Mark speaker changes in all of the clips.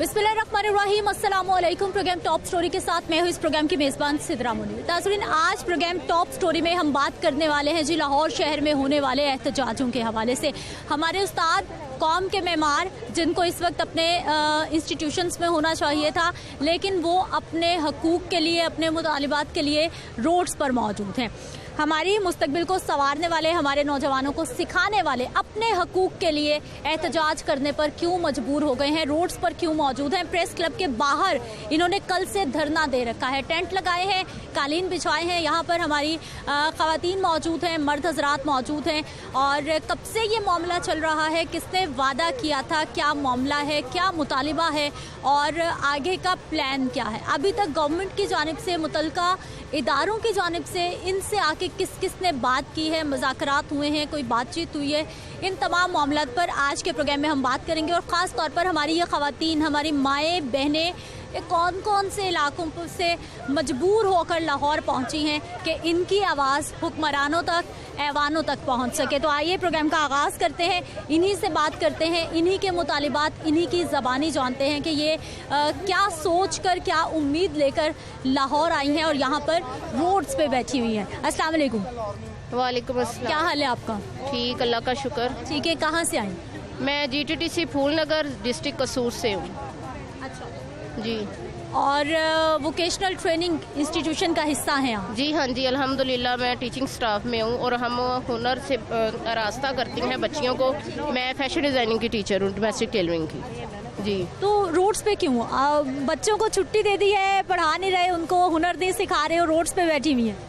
Speaker 1: बिस्मिल्लाहिर्रहमानिर्रहीम, अस्सलाम वालेकुम। प्रोग्राम टॉप स्टोरी के साथ मैं हूँ इस प्रोग्राम की मेज़बान सिद्रा मुनीर। नाज़रीन, आज प्रोग्राम टॉप स्टोरी में हम बात करने वाले हैं जी लाहौर शहर में होने वाले एहतजाजों के हवाले से। हमारे उस्ताद कौम के मेमार जिनको इस वक्त अपने इंस्टीट्यूशंस में होना चाहिए था, लेकिन वो अपने हकूक़ के लिए, अपने मुतालिबात के लिए रोड्स पर मौजूद हैं। हमारी मुस्तकबिल को संवारने वाले, हमारे नौजवानों को सिखाने वाले अपने हकूक़ के लिए एहतजाज करने पर क्यों मजबूर हो गए हैं, रोड्स पर क्यों मौजूद हैं। प्रेस क्लब के बाहर इन्होंने कल से धरना दे रखा है, टेंट लगाए हैं, कालीन बिछाए हैं। यहाँ पर हमारी ख़वातीन मौजूद हैं, मर्द हजरात मौजूद हैं। और कब से ये मामला चल रहा है, किसने वादा किया था, क्या मामला है, क्या मुतालिबा है और आगे का प्लान क्या है। अभी तक गवर्नमेंट की जानिब से, मुतल्लिका इदारों की जानिब से इनसे आके किस ने बात की है, मुज़ाकरात हुए हैं, कोई बातचीत हुई है, इन तमाम मामलात पर आज के प्रोग्राम में हम बात करेंगे। और ख़ास तौर पर हमारी ये ख़वातीन, हमारी माएँ बहनें कौन कौन से इलाकों से मजबूर होकर लाहौर पहुंची हैं कि इनकी आवाज़ हुक्मरानों तक, ऐवानों तक पहुंच सके। तो आइए प्रोग्राम का आगाज़ करते हैं, इन्हीं से बात करते हैं, इन्हीं के मुतालिबात, इन्हीं की ज़बानी जानते हैं कि ये क्या सोच कर, क्या उम्मीद लेकर लाहौर आई हैं और यहाँ पर रोड्स पे बैठी हुई हैं। अस्सलाम वालेकुम।
Speaker 2: वालेकुम अस्सलाम।
Speaker 1: क्या हाल है आपका?
Speaker 2: ठीक, अल्लाह का शुक्र।
Speaker 1: ठीक है, कहाँ से आई?
Speaker 2: मैं GTTC फूलनगर डिस्ट्रिक्ट कसूर से हूँ।
Speaker 1: अच्छा
Speaker 2: जी।
Speaker 1: और वोकेशनल ट्रेनिंग इंस्टीट्यूशन का हिस्सा हैं आप?
Speaker 2: जी हाँ जी, अल्हम्दुलिल्लाह मैं टीचिंग स्टाफ में हूँ और हम हुनर से रास्ता करती हैं बच्चियों को। मैं फैशन डिज़ाइनिंग की टीचर हूँ, डोमेस्टिक टेलरिंग की। जी।
Speaker 1: तो रोड्स पे क्यों? बच्चों को छुट्टी दे दी है, पढ़ा नहीं रहे, उनको हुनर नहीं सिखा रहे हो, रोड्स पे बैठी हुई हैं?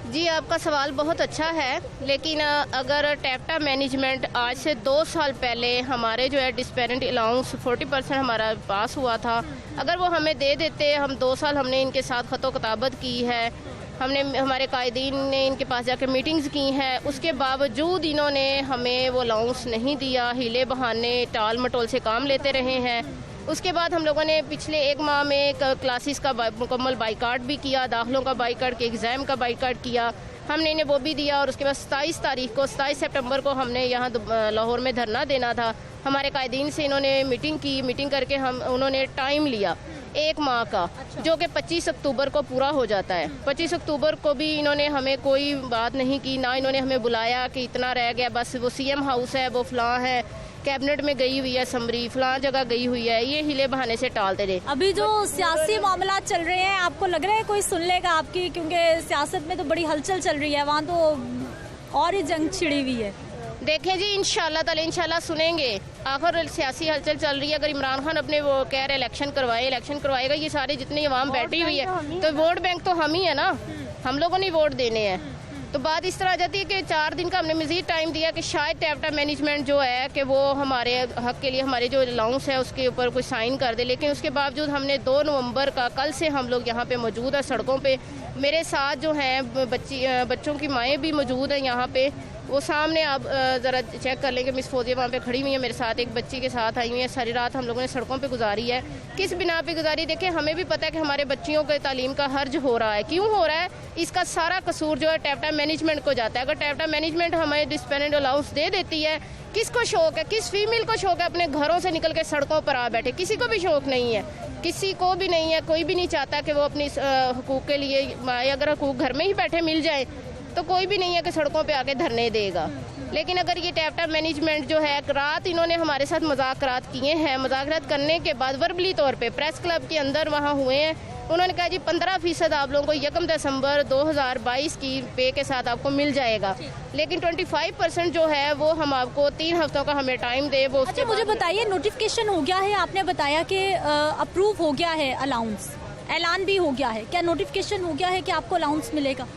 Speaker 2: जी, आपका सवाल बहुत अच्छा है, लेकिन अगर टैप्टा मैनेजमेंट आज से 2 साल पहले हमारे जो है डिस्पेरेंट अलाउंस 40% हमारा पास हुआ था, अगर वो हमें दे देते, हम 2 साल हमने इनके साथ खतो किताबत की है, हमने हमारे कायदीन ने इनके पास जाकर मीटिंग्स की हैं, उसके बावजूद इन्होंने हमें वो अलाउंस नहीं दिया, हीले बहाने टाल मटोल से काम लेते रहे हैं। उसके बाद हम लोगों ने पिछले 1 माह में क्लासेस का मुकम्मल बाइकाट भी किया, दाखिलों का बाइकाट के एग्ज़ाम का बाइकाट किया, हमने इन्हें वो भी दिया। और उसके बाद 27 सितंबर को हमने यहाँ लाहौर में धरना देना था। हमारे कायदीन से इन्होंने मीटिंग करके उन्होंने टाइम लिया 1 माह का, जो कि 25 अक्टूबर को पूरा हो जाता है। 25 अक्टूबर को भी इन्होंने हमें कोई बात नहीं की, ना इन्होंने हमें बुलाया कि इतना रह गया, बस वो CM हाउस है, वो फलां है, कैबिनेट में गई हुई है, समरी फलां जगह गई हुई है, ये हिले बहाने से टालते रहे।
Speaker 1: अभी जो सियासी मामला चल रहे हैं, आपको लग रहा है कोई सुन लेगा आपकी? क्योंकि सियासत में तो बड़ी हलचल चल रही है, वहाँ तो और ही जंग छिड़ी हुई है।
Speaker 2: देखें जी, इंशाल्लाह सुनेंगे। आखिर सियासी हलचल चल रही है, अगर इमरान खान अपने वो कह रहे इलेक्शन करवाएगा, ये सारे जितनी अवाम बैठी हुई है, तो वोट बैंक तो हम ही है ना, हम लोगों ने वोट देने हैं। तो बात इस तरह आ जाती है कि 4 दिन का हमने मज़ीद टाइम दिया कि शायद टैप्टा मैनेजमेंट जो है कि वो हमारे हक के लिए हमारे जो अलाउंस है उसके ऊपर कोई साइन कर दे, लेकिन उसके बावजूद हमने 2 नवंबर का, कल से हम लोग यहाँ पे मौजूद है सड़कों पे। मेरे साथ जो हैं बच्चों की माएँ भी मौजूद हैं यहाँ पे, वो सामने आप ज़रा चेक कर लेंगे, मिस फौजिया वहाँ पे खड़ी हुई है मेरे साथ, एक बच्ची के साथ आई हुई है। सारी रात हम लोगों ने सड़कों पे गुजारी है। किस बिना पे गुजारी? देखिए, हमें भी पता है कि हमारे बच्चियों के तालीम का हर्ज हो रहा है। क्यों हो रहा है? इसका सारा कसूर जो है टैप्टा मैनेजमेंट को जाता है। अगर टैप्टा मैनेजमेंट हमें डिस्पेरेंट अलाउंस दे देती है, किसको शौक है, किस फीमेल को शौक है अपने घरों से निकल के सड़कों पर आ बैठे? किसी को भी शौक नहीं है, किसी को भी नहीं है, कोई भी नहीं चाहता कि वो अपनी हकूक़ के लिए, अगर हकूक़ घर में ही बैठे मिल जाए तो कोई भी नहीं है कि सड़कों पे आके धरने देगा। लेकिन अगर ये टैप्टा मैनेजमेंट जो है, रात इन्होंने हमारे साथ मुज़ाकरात किए हैं, मुज़ाकरात करने के बाद वर्बली तौर पे प्रेस क्लब के अंदर वहाँ हुए हैं, उन्होंने कहा जी 15% आप लोगों को 1 दिसंबर 2022 की पे के साथ आपको मिल जाएगा, लेकिन 25% जो है वो हम आपको 3 हफ्तों का हमें टाइम दे। वो
Speaker 1: अच्छा, मुझे बताइए, नोटिफिकेशन हो गया है, आपने बताया कि अप्रूव हो गया है अलाउंस, ऐलान भी हो गया है, क्या नोटिफिकेशन हो गया है कि आपको अलाउंस मिलेगा?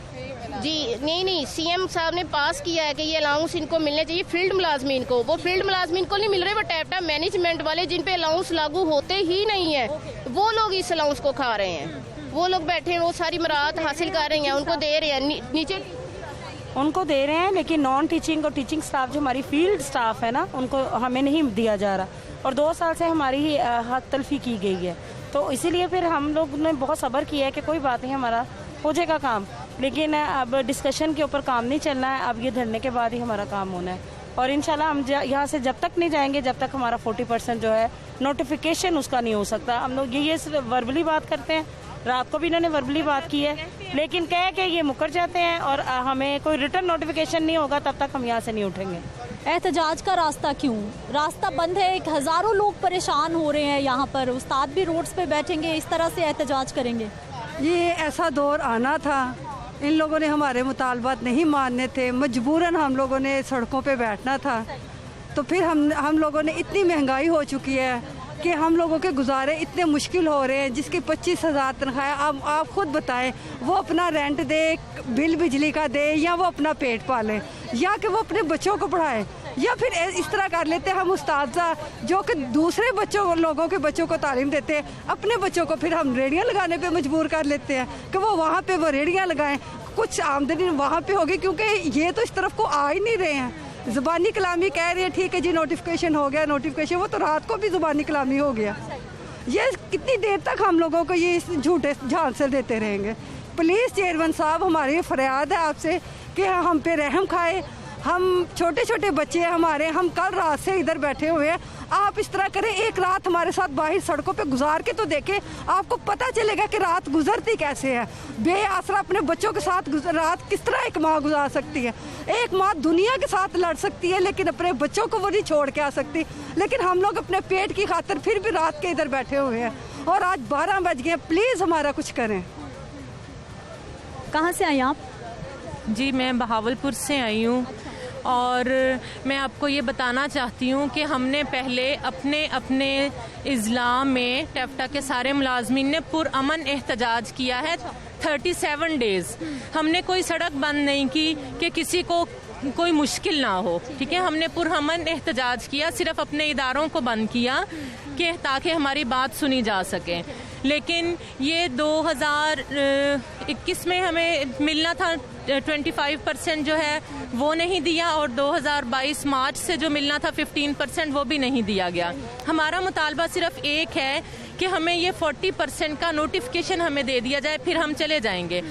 Speaker 2: जी नहीं, CM साहब ने पास किया है कि ये अलाउंस इनको मिलने चाहिए फील्ड मुलाजमीन को। वो फील्ड मुलाजमीन को नहीं मिल रहे, वो टैप्टा मैनेजमेंट वाले जिन पे अलाउंस लागू होते ही नहीं है, वो लोग इस अलाउंस को खा रहे हैं। वो लोग बैठे हैं, वो सारी मराहत हासिल कर रहे हैं, उनको दे रहे हैं, नीचे
Speaker 3: उनको दे रहे हैं, लेकिन नॉन टीचिंग और टीचिंग स्टाफ जो हमारी फील्ड स्टाफ है ना, उनको हमें नहीं दिया जा रहा। और 2 साल से हमारी हक तलफी की गई है, तो इसीलिए फिर हम लोग ने बहुत सब्र किया है कि कोई बात नहीं, हमारा हो जाएगा काम। लेकिन अब डिस्कशन के ऊपर काम नहीं चलना है, अब ये धरने के बाद ही हमारा काम होना है। और इंशाल्लाह हम यहाँ से जब तक नहीं जाएंगे जब तक हमारा 40% जो है नोटिफिकेशन उसका नहीं हो सकता। हम लोग ये वर्बली बात करते हैं, रात को भी इन्होंने वर्बली बात की है, लेकिन कह के ये मुकर जाते हैं और हमें कोई रिटर्न नोटिफिकेशन नहीं होगा तब तक हम यहाँ से नहीं उठेंगे।
Speaker 1: एहतजाज का रास्ता क्यों? रास्ता बंद है, हज़ारों लोग परेशान हो रहे हैं यहाँ पर, उस्ताद भी रोड्स पे बैठेंगे, इस तरह से एहतजाज करेंगे।
Speaker 4: ये ऐसा दौर आना था, इन लोगों ने हमारे मुतालबात नहीं मानने थे, मजबूरन हम लोगों ने सड़कों पे बैठना था। तो फिर हम लोगों ने, इतनी महंगाई हो चुकी है कि हम लोगों के गुजारे इतने मुश्किल हो रहे हैं। जिसकी 25,000 तनख्वाह, अब आप खुद बताएं, वो अपना रेंट दे, बिल बिजली का दे, या वो अपना पेट पाले, या कि वो अपने बच्चों को पढ़ाए, या फिर इस तरह कर लेते हैं हम उस्ताद जो कि दूसरे लोगों के बच्चों को तालीम देते हैं, अपने बच्चों को फिर हम रेडियाँ लगाने पे मजबूर कर लेते हैं कि वो वहाँ पे वो रेडियाँ लगाएं, कुछ आमदनी वहाँ पे होगी, क्योंकि ये तो इस तरफ को आ ही नहीं रहे हैं। ज़ुबानी कलामी कह रही है, ठीक है जी नोटिफिकेशन हो गया, नोटिफिकेशन, वो तो रात को भी ज़ुबानी कलामी हो गया। ये कितनी देर तक हम लोगों को ये झूठे झांसे देते रहेंगे? प्लीज़ चेयरमैन साहब, हमारी फरियाद है आपसे कि हम पे रहम खाए। हम छोटे छोटे बच्चे हैं हमारे, हम कल रात से इधर बैठे हुए हैं। आप इस तरह करें, एक रात हमारे साथ बाहर सड़कों पे गुजार के तो देखें, आपको पता चलेगा कि रात गुजरती कैसे है। बेआसरा अपने बच्चों के साथ रात किस तरह एक माँ गुजार सकती है। एक माँ दुनिया के साथ लड़ सकती है लेकिन अपने बच्चों को वो नहीं छोड़ के आ सकती। लेकिन हम लोग अपने पेट की खातिर फिर भी रात के इधर बैठे हुए हैं और आज 12 बज गए। प्लीज़ हमारा कुछ करें।
Speaker 1: कहाँ से आई आप?
Speaker 5: जी, मैं बहावलपुर से आई हूँ और मैं आपको ये बताना चाहती हूँ कि हमने पहले अपने अपने इज़्ला में टेफ्टा के सारे मुलाजमीन ने पुरअमन एहतजाज किया है 37 डेज़। हमने कोई सड़क बंद नहीं की कि किसी को कोई मुश्किल ना हो, ठीक है। हमने पुरअमन एहतजाज किया, सिर्फ अपने इदारों को बंद किया कि ताकि हमारी बात सुनी जा सके। लेकिन ये 2021 में हमें मिलना था 25% जो है वो नहीं दिया, और 2022 मार्च से जो मिलना था 15% वो भी नहीं दिया गया। हमारा मुतालबा सिर्फ एक है कि हमें ये 40% का नोटिफिकेशन हमें दे दिया जाए, फिर हम चले जाएंगे।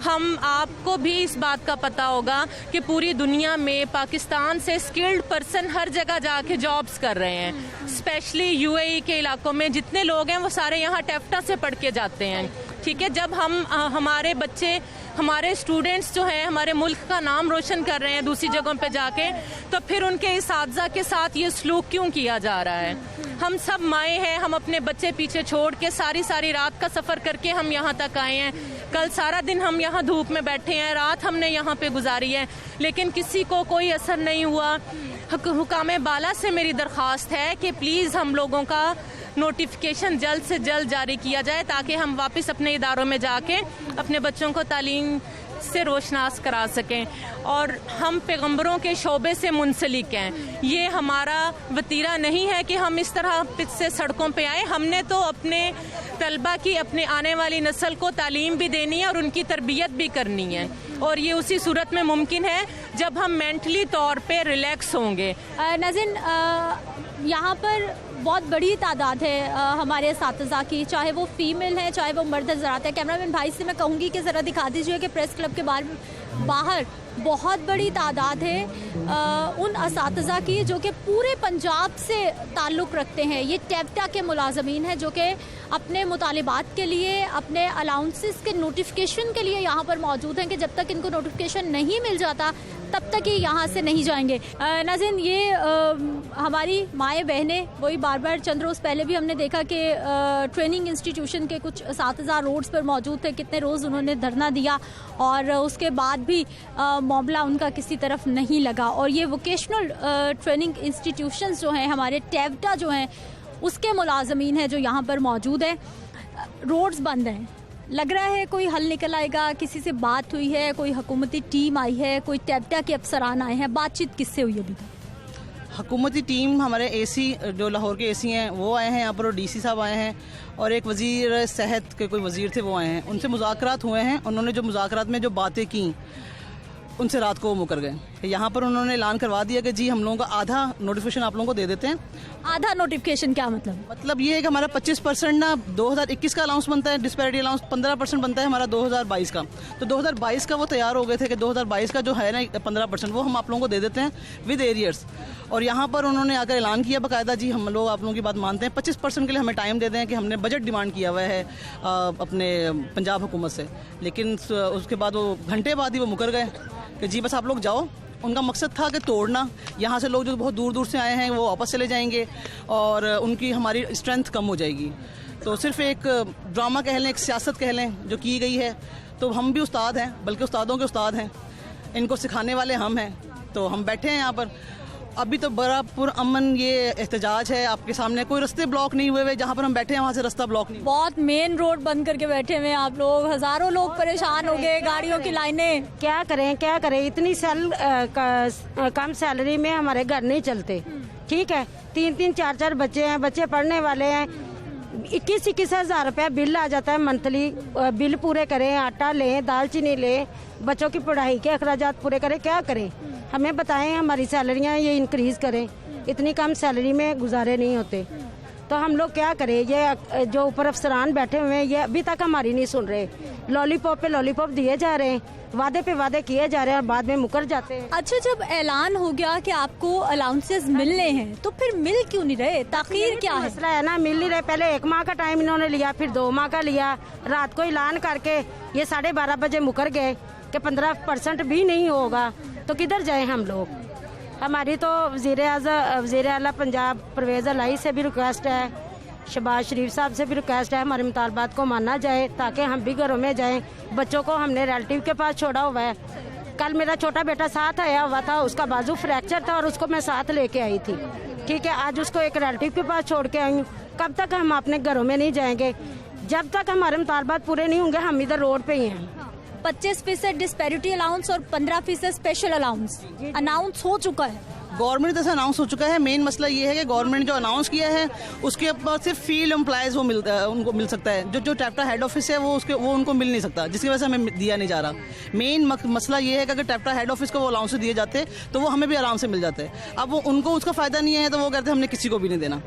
Speaker 5: हम आपको भी इस बात का पता होगा कि पूरी दुनिया में पाकिस्तान से स्किल्ड पर्सन हर जगह जाके जॉब्स कर रहे हैं। स्पेशली यूएई के इलाकों में जितने लोग हैं वो सारे यहाँ टेफ्टा से पढ़ के जाते हैं, ठीक है। जब हम हमारे बच्चे, हमारे स्टूडेंट्स जो हैं हमारे मुल्क का नाम रोशन कर रहे हैं दूसरी जगहों पे जाके, तो फिर उनके इसातिज़ा के साथ ये सलूक क्यों किया जा रहा है? हम सब माएँ हैं, हम अपने बच्चे पीछे छोड़ के सारी रात का सफ़र करके हम यहाँ तक आए हैं। कल सारा दिन हम यहाँ धूप में बैठे हैं, रात हमने यहाँ पे गुजारी है, लेकिन किसी को कोई असर नहीं हुआ। हुकामे बाला से मेरी दरख्वास्त है कि प्लीज़ हम लोगों का नोटिफिकेशन जल्द से जल्द जारी किया जाए ताकि हम वापस अपने इदारों में जाके अपने बच्चों को तालीम से रोशनास करा सकें। और हम पैगंबरों के शोबे से मुंसलिक हैं। ये हमारा वतीरा नहीं है कि हम इस तरह से सड़कों पे आए। हमने तो अपने तलबा की, अपने आने वाली नस्ल को तालीम भी देनी है और उनकी तरबियत भी करनी है, और ये उसी सूरत में मुमकिन है जब हम मेंटली तौर पे रिलैक्स होंगे।
Speaker 1: नाज़रीन, यहाँ पर बहुत बड़ी तादाद है हमारे असातिज़ा की, चाहे वो फीमेल है चाहे वो मर्द हज़रात है। कैमरामैन भाई से मैं कहूँगी कि ज़रा दिखा दीजिए कि प्रेस क्लब के बाहर बहुत बड़ी तादाद है उन असातिज़ा की जो कि पूरे पंजाब से ताल्लुक़ रखते हैं। ये टेफ्टा के मुलाजमीन हैं जो कि अपने मुतालिबात के लिए, अपने अलाउंसेस के नोटिफिकेशन के लिए यहाँ पर मौजूद हैं कि जब तक इनको नोटिफिकेशन नहीं मिल जाता तब तक ही यहाँ से नहीं जाएंगे। नाज़रीन, ये हमारी माएँ बहनें, वही बार चंद रोज़ पहले भी हमने देखा कि ट्रेनिंग इंस्टीट्यूशन के कुछ असातिज़ा रोड्स पर मौजूद थे, कितने रोज़ उन्होंने धरना दिया और उसके बाद भी मामला उनका किसी तरफ नहीं लगा। और ये वोकेशनल ट्रेनिंग इंस्टीट्यूशंस जो हैं, हमारे टेफ्टा जो हैं, उसके मुलाजमीन हैं जो यहाँ पर मौजूद हैं। रोड्स बंद हैं, लग रहा है कोई हल निकल आएगा। किसी से बात हुई है, कोई हुकूमती टीम आई है, कोई टेफ्टा के अफसरान आए हैं, बातचीत किससे हुई अभी तक?
Speaker 6: हुकूमती टीम, हमारे एसी जो लाहौर के एसी हैं वो आए हैं यहाँ पर, और डीसी साहब आए हैं, और एक वज़ीर सेहत के कोई वज़ीर थे वो आए हैं। उनसे मुज़ाकरात हुए हैं। उन्होंने जो मुज़ाकरात में जो बातें की उनसे रात को वो मुकर गए। यहाँ पर उन्होंने ऐलान करवा दिया कि जी हम लोगों का आधा नोटिफिकेशन आप लोगों को दे देते हैं।
Speaker 1: आधा नोटिफिकेशन क्या
Speaker 6: मतलब ये है कि हमारा 25% ना 2021 का अलाउंस बनता है, डिस्पैरिटी अलाउंस 15% बनता है हमारा 2022 का। तो 2022 का वो तैयार हो गए थे कि 2022 का जो है ना 15% वो हम आप लोगों को दे देते हैं विद एरियर्स। और यहाँ पर उन्होंने आकर ऐलान किया बाकायदा, जी हम लोग आप लोगों की बात मानते हैं, 25% के लिए हमें टाइम दे दें कि हमने बजट डिमांड किया हुआ है अपने पंजाब हुकूमत से। लेकिन उसके बाद वो घंटे बाद ही वो मुकर गए कि जी बस आप लोग जाओ। उनका मकसद था कि तोड़ना, यहाँ से लोग जो बहुत दूर दूर से आए हैं वो वापस चले जाएंगे और उनकी हमारी स्ट्रेंथ कम हो जाएगी। तो सिर्फ एक ड्रामा कह लें, एक सियासत कह लें जो की गई है। तो हम भी उस्ताद हैं, बल्कि उस्तादों के उस्ताद हैं, इनको सिखाने वाले हम हैं। तो हम बैठे हैं यहाँ पर। अभी तो बड़ा पुरअमन ये एहतजाज है, आपके सामने कोई रास्ते ब्लॉक नहीं हुए, जहाँ पर हम बैठे हैं वहाँ से रास्ता ब्लॉक नहीं।
Speaker 1: बहुत मेन रोड बंद करके बैठे हुए हैं आप लोग, हजारों लोग परेशान हो गए, गाड़ियों की लाइनें।
Speaker 3: क्या करें, इतनी कम सैलरी में हमारे घर नहीं चलते। ठीक है, 3-3, 4-4 बच्चे हैं, बच्चे पढ़ने वाले हैं। 21-21 हज़ार रुपया बिल आ जाता है मंथली। बिल पूरे करें, आटा लें, दाल चीनी लें, बच्चों की पढ़ाई के अखराजात पूरे करें, क्या करें? हमें बताएं, हमारी सैलरियाँ ये इंक्रीज़ करें। इतनी कम सैलरी में गुजारे नहीं होते, तो हम लोग क्या करें? ये जो ऊपर अफसरान बैठे हुए हैं ये अभी तक हमारी नहीं सुन रहे। लॉलीपॉप पे लॉलीपॉप दिए जा रहे हैं, वादे पे वादे किए जा रहे हैं और बाद में मुकर जाते हैं।
Speaker 1: अच्छा, जब ऐलान हो गया कि आपको अलाउंसेस मिलने हैं तो फिर मिल क्यों नहीं रहे? ताखीर क्या है?
Speaker 3: मसला है ना, मिल नहीं रहे। पहले 1 माह का टाइम इन्होंने लिया, फिर 2 माह का लिया। रात को ऐलान करके ये 12:30 बजे मुकर गए कि 15% भी नहीं होगा। तो किधर जाए हम लोग? हमारी तो वज़ीर आला पंजाब परवेज़ इलाही से भी रिक्वेस्ट है, शहबाज शरीफ साहब से भी रिक्वेस्ट है, हमारे मुतालबात को माना जाए ताकि हम भी घरों में जाएं। बच्चों को हमने रिलेटिव के पास छोड़ा हुआ है। कल मेरा छोटा बेटा साथ आया हुआ था, उसका बाजू फ्रैक्चर था और उसको मैं साथ लेके आई थी। ठीक है, आज उसको एक रिलेटिव के पास छोड़ के आई हूँ। कब तक हम अपने घरों में नहीं जाएंगे? जब तक हमारे मुतालबात पूरे नहीं होंगे हम इधर रोड पे ही हैं।
Speaker 1: 25% डिस्पैरिटी अलाउंस और 15% स्पेशल अलाउंस अनाउंस हो चुका है।
Speaker 6: गवर्नमेंट तरफ से अनाउंस हो चुका है। मेन मसला ये है कि गवर्नमेंट जो अनाउंस किया है उसके ऊपर सिर्फ फील्ड एम्प्लॉयज़ वो मिलता है, उनको मिल सकता है। जो टैप्टा हेड ऑफिस है वो उनको मिल नहीं सकता, जिसकी वजह से हमें दिया नहीं जा रहा। मेन मसला ये है कि अगर टैप्टा हेड ऑफिस को वो अलाउंस दिए जाते तो वो हमें भी आराम से मिल जाते। अब वो उनको उसका फ़ायदा नहीं है तो वो कहते हैं हमने किसी को भी नहीं देना।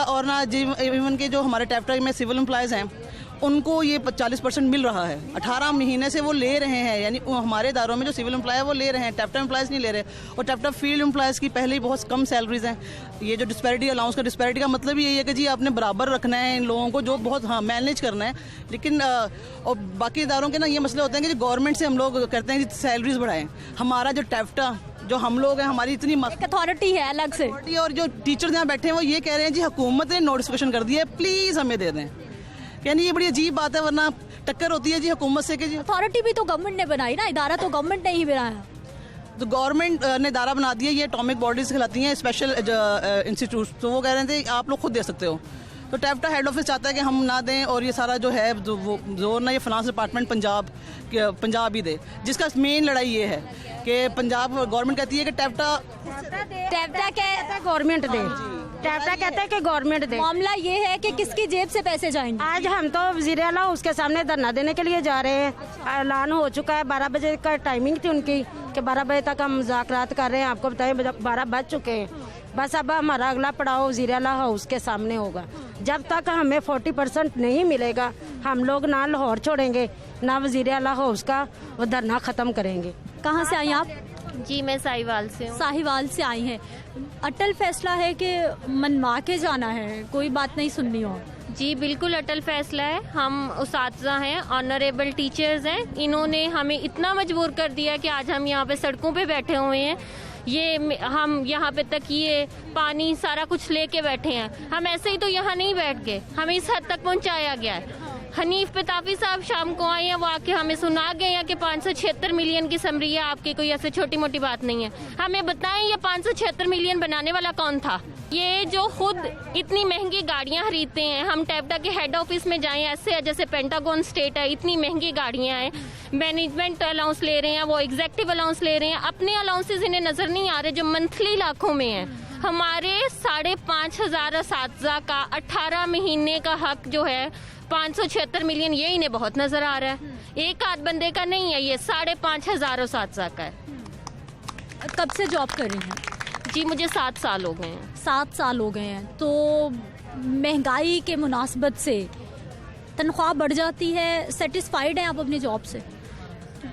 Speaker 6: और ना इवन के जो हमारे टैप्टा में सिविल एम्प्लॉयज़ हैं उनको ये 40% मिल रहा है। 18 महीने से वो ले रहे हैं, यानी हमारे इदारों में जो सिविल एम्प्लॉय है वो ले रहे हैं, टैप्टा एम्प्लॉयज़ नहीं ले रहे। और टैप्टा फील्ड एम्प्लॉयज़ की पहले ही बहुत कम सैलरीज हैं। ये जो डिस्पैरिटी अलाउंस का डिस्पैरिटी का मतलब यही है कि जी आपने बराबर रखना है इन लोगों को, जो बहुत मैनेज करना है। लेकिन और बाकी इदारों के ना ये मसले होते हैं कि गवर्नमेंट से हम लोग करते हैं कि सैलरीज बढ़ाएं। हमारा जो टैप्टा जो हम लोग हैं, हमारी इतनी
Speaker 1: अथॉरिटी है अलग से,
Speaker 6: और जो टीचर्स यहाँ बैठे हैं वो ये कह रहे हैं जी हुकूमत ने नोटिफिकेशन कर दिया है, प्लीज़ हमें दे दें। यानी ये बड़ी अजीब बात है, वरना टक्कर होती है जी हुकूमत से कि जी
Speaker 1: अथॉरिटी भी तो गवर्नमेंट ने बनाई ना, इदारा तो गवर्नमेंट ने ही बनाया।
Speaker 6: तो गवर्नमेंट ने इदारा बना दिया, ये एटॉमिक बॉडीज कहलाती हैं, स्पेशल इंस्टीट्यूट। तो वो कह रहे थे आप लोग खुद दे सकते हो। तो टैप्टा हेड ऑफिस चाहता है कि हम ना दें और ये सारा जो है वो जोर ना ये फाइनेंस डिपार्टमेंट पंजाब ही दे, जिसका मेन लड़ाई ये है कि पंजाब गवर्नमेंट कहती है कि टैप्टा
Speaker 3: कहता गवर्नमेंट दे, टैप्टा कहता है कि गवर्नमेंट दे।
Speaker 1: मामला ये है कि किसकी जेब से पैसे जाएंगे।
Speaker 3: आज हम तो वज़ीर आला उसके सामने धरना देने के लिए जा रहे हैं। ऐलान हो चुका है, 12 बजे का टाइमिंग थी उनकी कि 12 बजे तक हम मुज़ाकरात कर रहे हैं। आपको बताएं 12 बज चुके हैं। बस अब हमारा अगला पड़ाव वज़ीर आला हाउस के सामने होगा। जब तक हमें 40% नहीं मिलेगा हम लोग ना लाहौर छोड़ेंगे ना वज़ीर आला हाउस का वो धरना ख़त्म करेंगे।
Speaker 1: कहाँ से आई आप?
Speaker 2: जी मैं साहिवाल से हूँ।
Speaker 1: साहिवाल से आई हैं। अटल फैसला है कि मनवा के जाना है, कोई बात नहीं सुननी हो?
Speaker 2: जी बिल्कुल अटल फैसला है। हम उस्ताज़ा हैं, ऑनरेबल टीचर्स हैं। इन्होंने हमें इतना मजबूर कर दिया कि आज हम यहाँ पे सड़कों पे बैठे हुए हैं। ये हम यहाँ पे तक ये पानी सारा कुछ लेके बैठे हैं। हम ऐसे ही तो यहाँ नहीं बैठ गए, हमें इस हद तक पहुँचाया गया है। हनीफ पेताफी साहब शाम को आए हैं, वो आके हमें सुना गए हैं कि 576 मिलियन की समरी है आपकी, कोई ऐसे छोटी मोटी बात नहीं है। हमें बताएं ये 576 मिलियन बनाने वाला कौन था? ये जो खुद इतनी महंगी गाड़ियां खरीदते हैं, हम टैप्टा के हेड ऑफिस में जाएं ऐसे जैसे पेंटागन स्टेट है, इतनी महंगी गाड़ियां हैं, मैनेजमेंट अलाउंस ले रहे हैं, वो एग्जेक्टिव अलाउंस ले रहे हैं, अपने अलाउंसेस इन्हें नजर नहीं आ रहे जो मंथली लाखों में है। हमारे 5,500 असातिज़ा का 18 महीने का हक जो है 576 मिलियन ये इन्हें बहुत नजर आ रहा है, एक आध बंदे का नहीं है, ये 5,500 और 700 का है।
Speaker 1: कब से जॉब कर रही हैं?
Speaker 2: जी मुझे 7 साल हो गए हैं।
Speaker 1: 7 साल हो गए हैं। तो महंगाई के मुनासबत से तनख्वाह बढ़ जाती है, सेटिस्फाइड हैं आप अपनी जॉब से?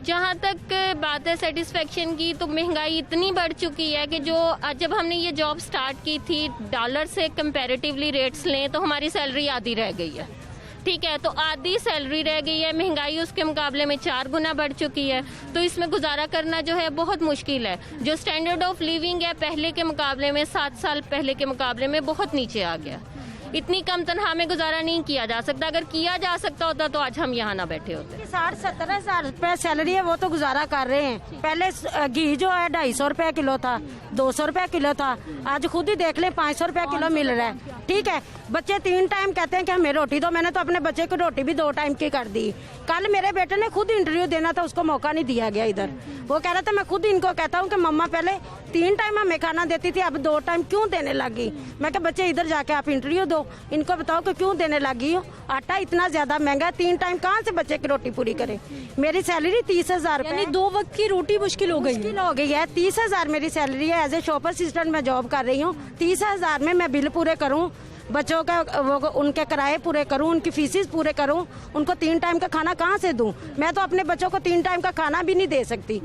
Speaker 2: जहाँ तक बात है सेटिस्फेक्शन की, तो महंगाई इतनी बढ़ चुकी है कि जो जब हमने ये जॉब स्टार्ट की थी, डॉलर से कंपैरेटिवली रेट्स लें तो हमारी सैलरी आधी रह गई है। ठीक है, तो आधी सैलरी रह गई है, महंगाई उसके मुकाबले में 4 गुना बढ़ चुकी है, तो इसमें गुजारा करना जो है बहुत मुश्किल है। जो स्टैंडर्ड ऑफ लिविंग है पहले के मुकाबले में, 7 साल पहले के मुकाबले में बहुत नीचे आ गया। इतनी कम तनख्वाह में गुजारा नहीं किया जा सकता, अगर किया जा सकता होता तो आज हम यहाँ ना बैठे होते।
Speaker 3: 60-70 हजार रुपए सैलरी है, वो तो गुजारा कर रहे हैं। पहले घी जो है 250 रुपए किलो था, 200 रुपए किलो था, आज खुद ही देख ले 500 रुपए किलो मिल रहा है। ठीक है, बच्चे 3 टाइम कहते हैं कि हमें रोटी दो, मैंने तो अपने बच्चे को रोटी भी 2 टाइम की कर दी। कल मेरे बेटे ने खुद इंटरव्यू देना था, उसको मौका नहीं दिया गया इधर। वो कह रहा था मैं खुद इनको कहता हूँ कि मम्मा पहले 3 टाइम हमें खाना देती थी, अब 2 टाइम क्यों देने लगी। मैं कहा बच्चे इधर जाके आप इंटरव्यू दो, इनको बताओ कि क्यों देने लगी हो। आटा इतना ज्यादा महंगा है, 3 टाइम कहाँ से बच्चे की रोटी पूरी करे। मेरी सैलरी 30,000
Speaker 1: यानी 2 वक्त की रोटी मुश्किल हो गई
Speaker 3: है। 30,000 मेरी सैलरी है, एज ए शॉप असिस्टेंट मैं जॉब कर रही हूँ। 30,000 में मैं बिल पूरे करूँ, बच्चों का वो उनके किराए पूरे करूं, उनकी फीसिस पूरे करूं, उनको 3 टाइम का खाना कहां से दूं। मैं तो अपने बच्चों को 3 टाइम का खाना भी नहीं दे सकती।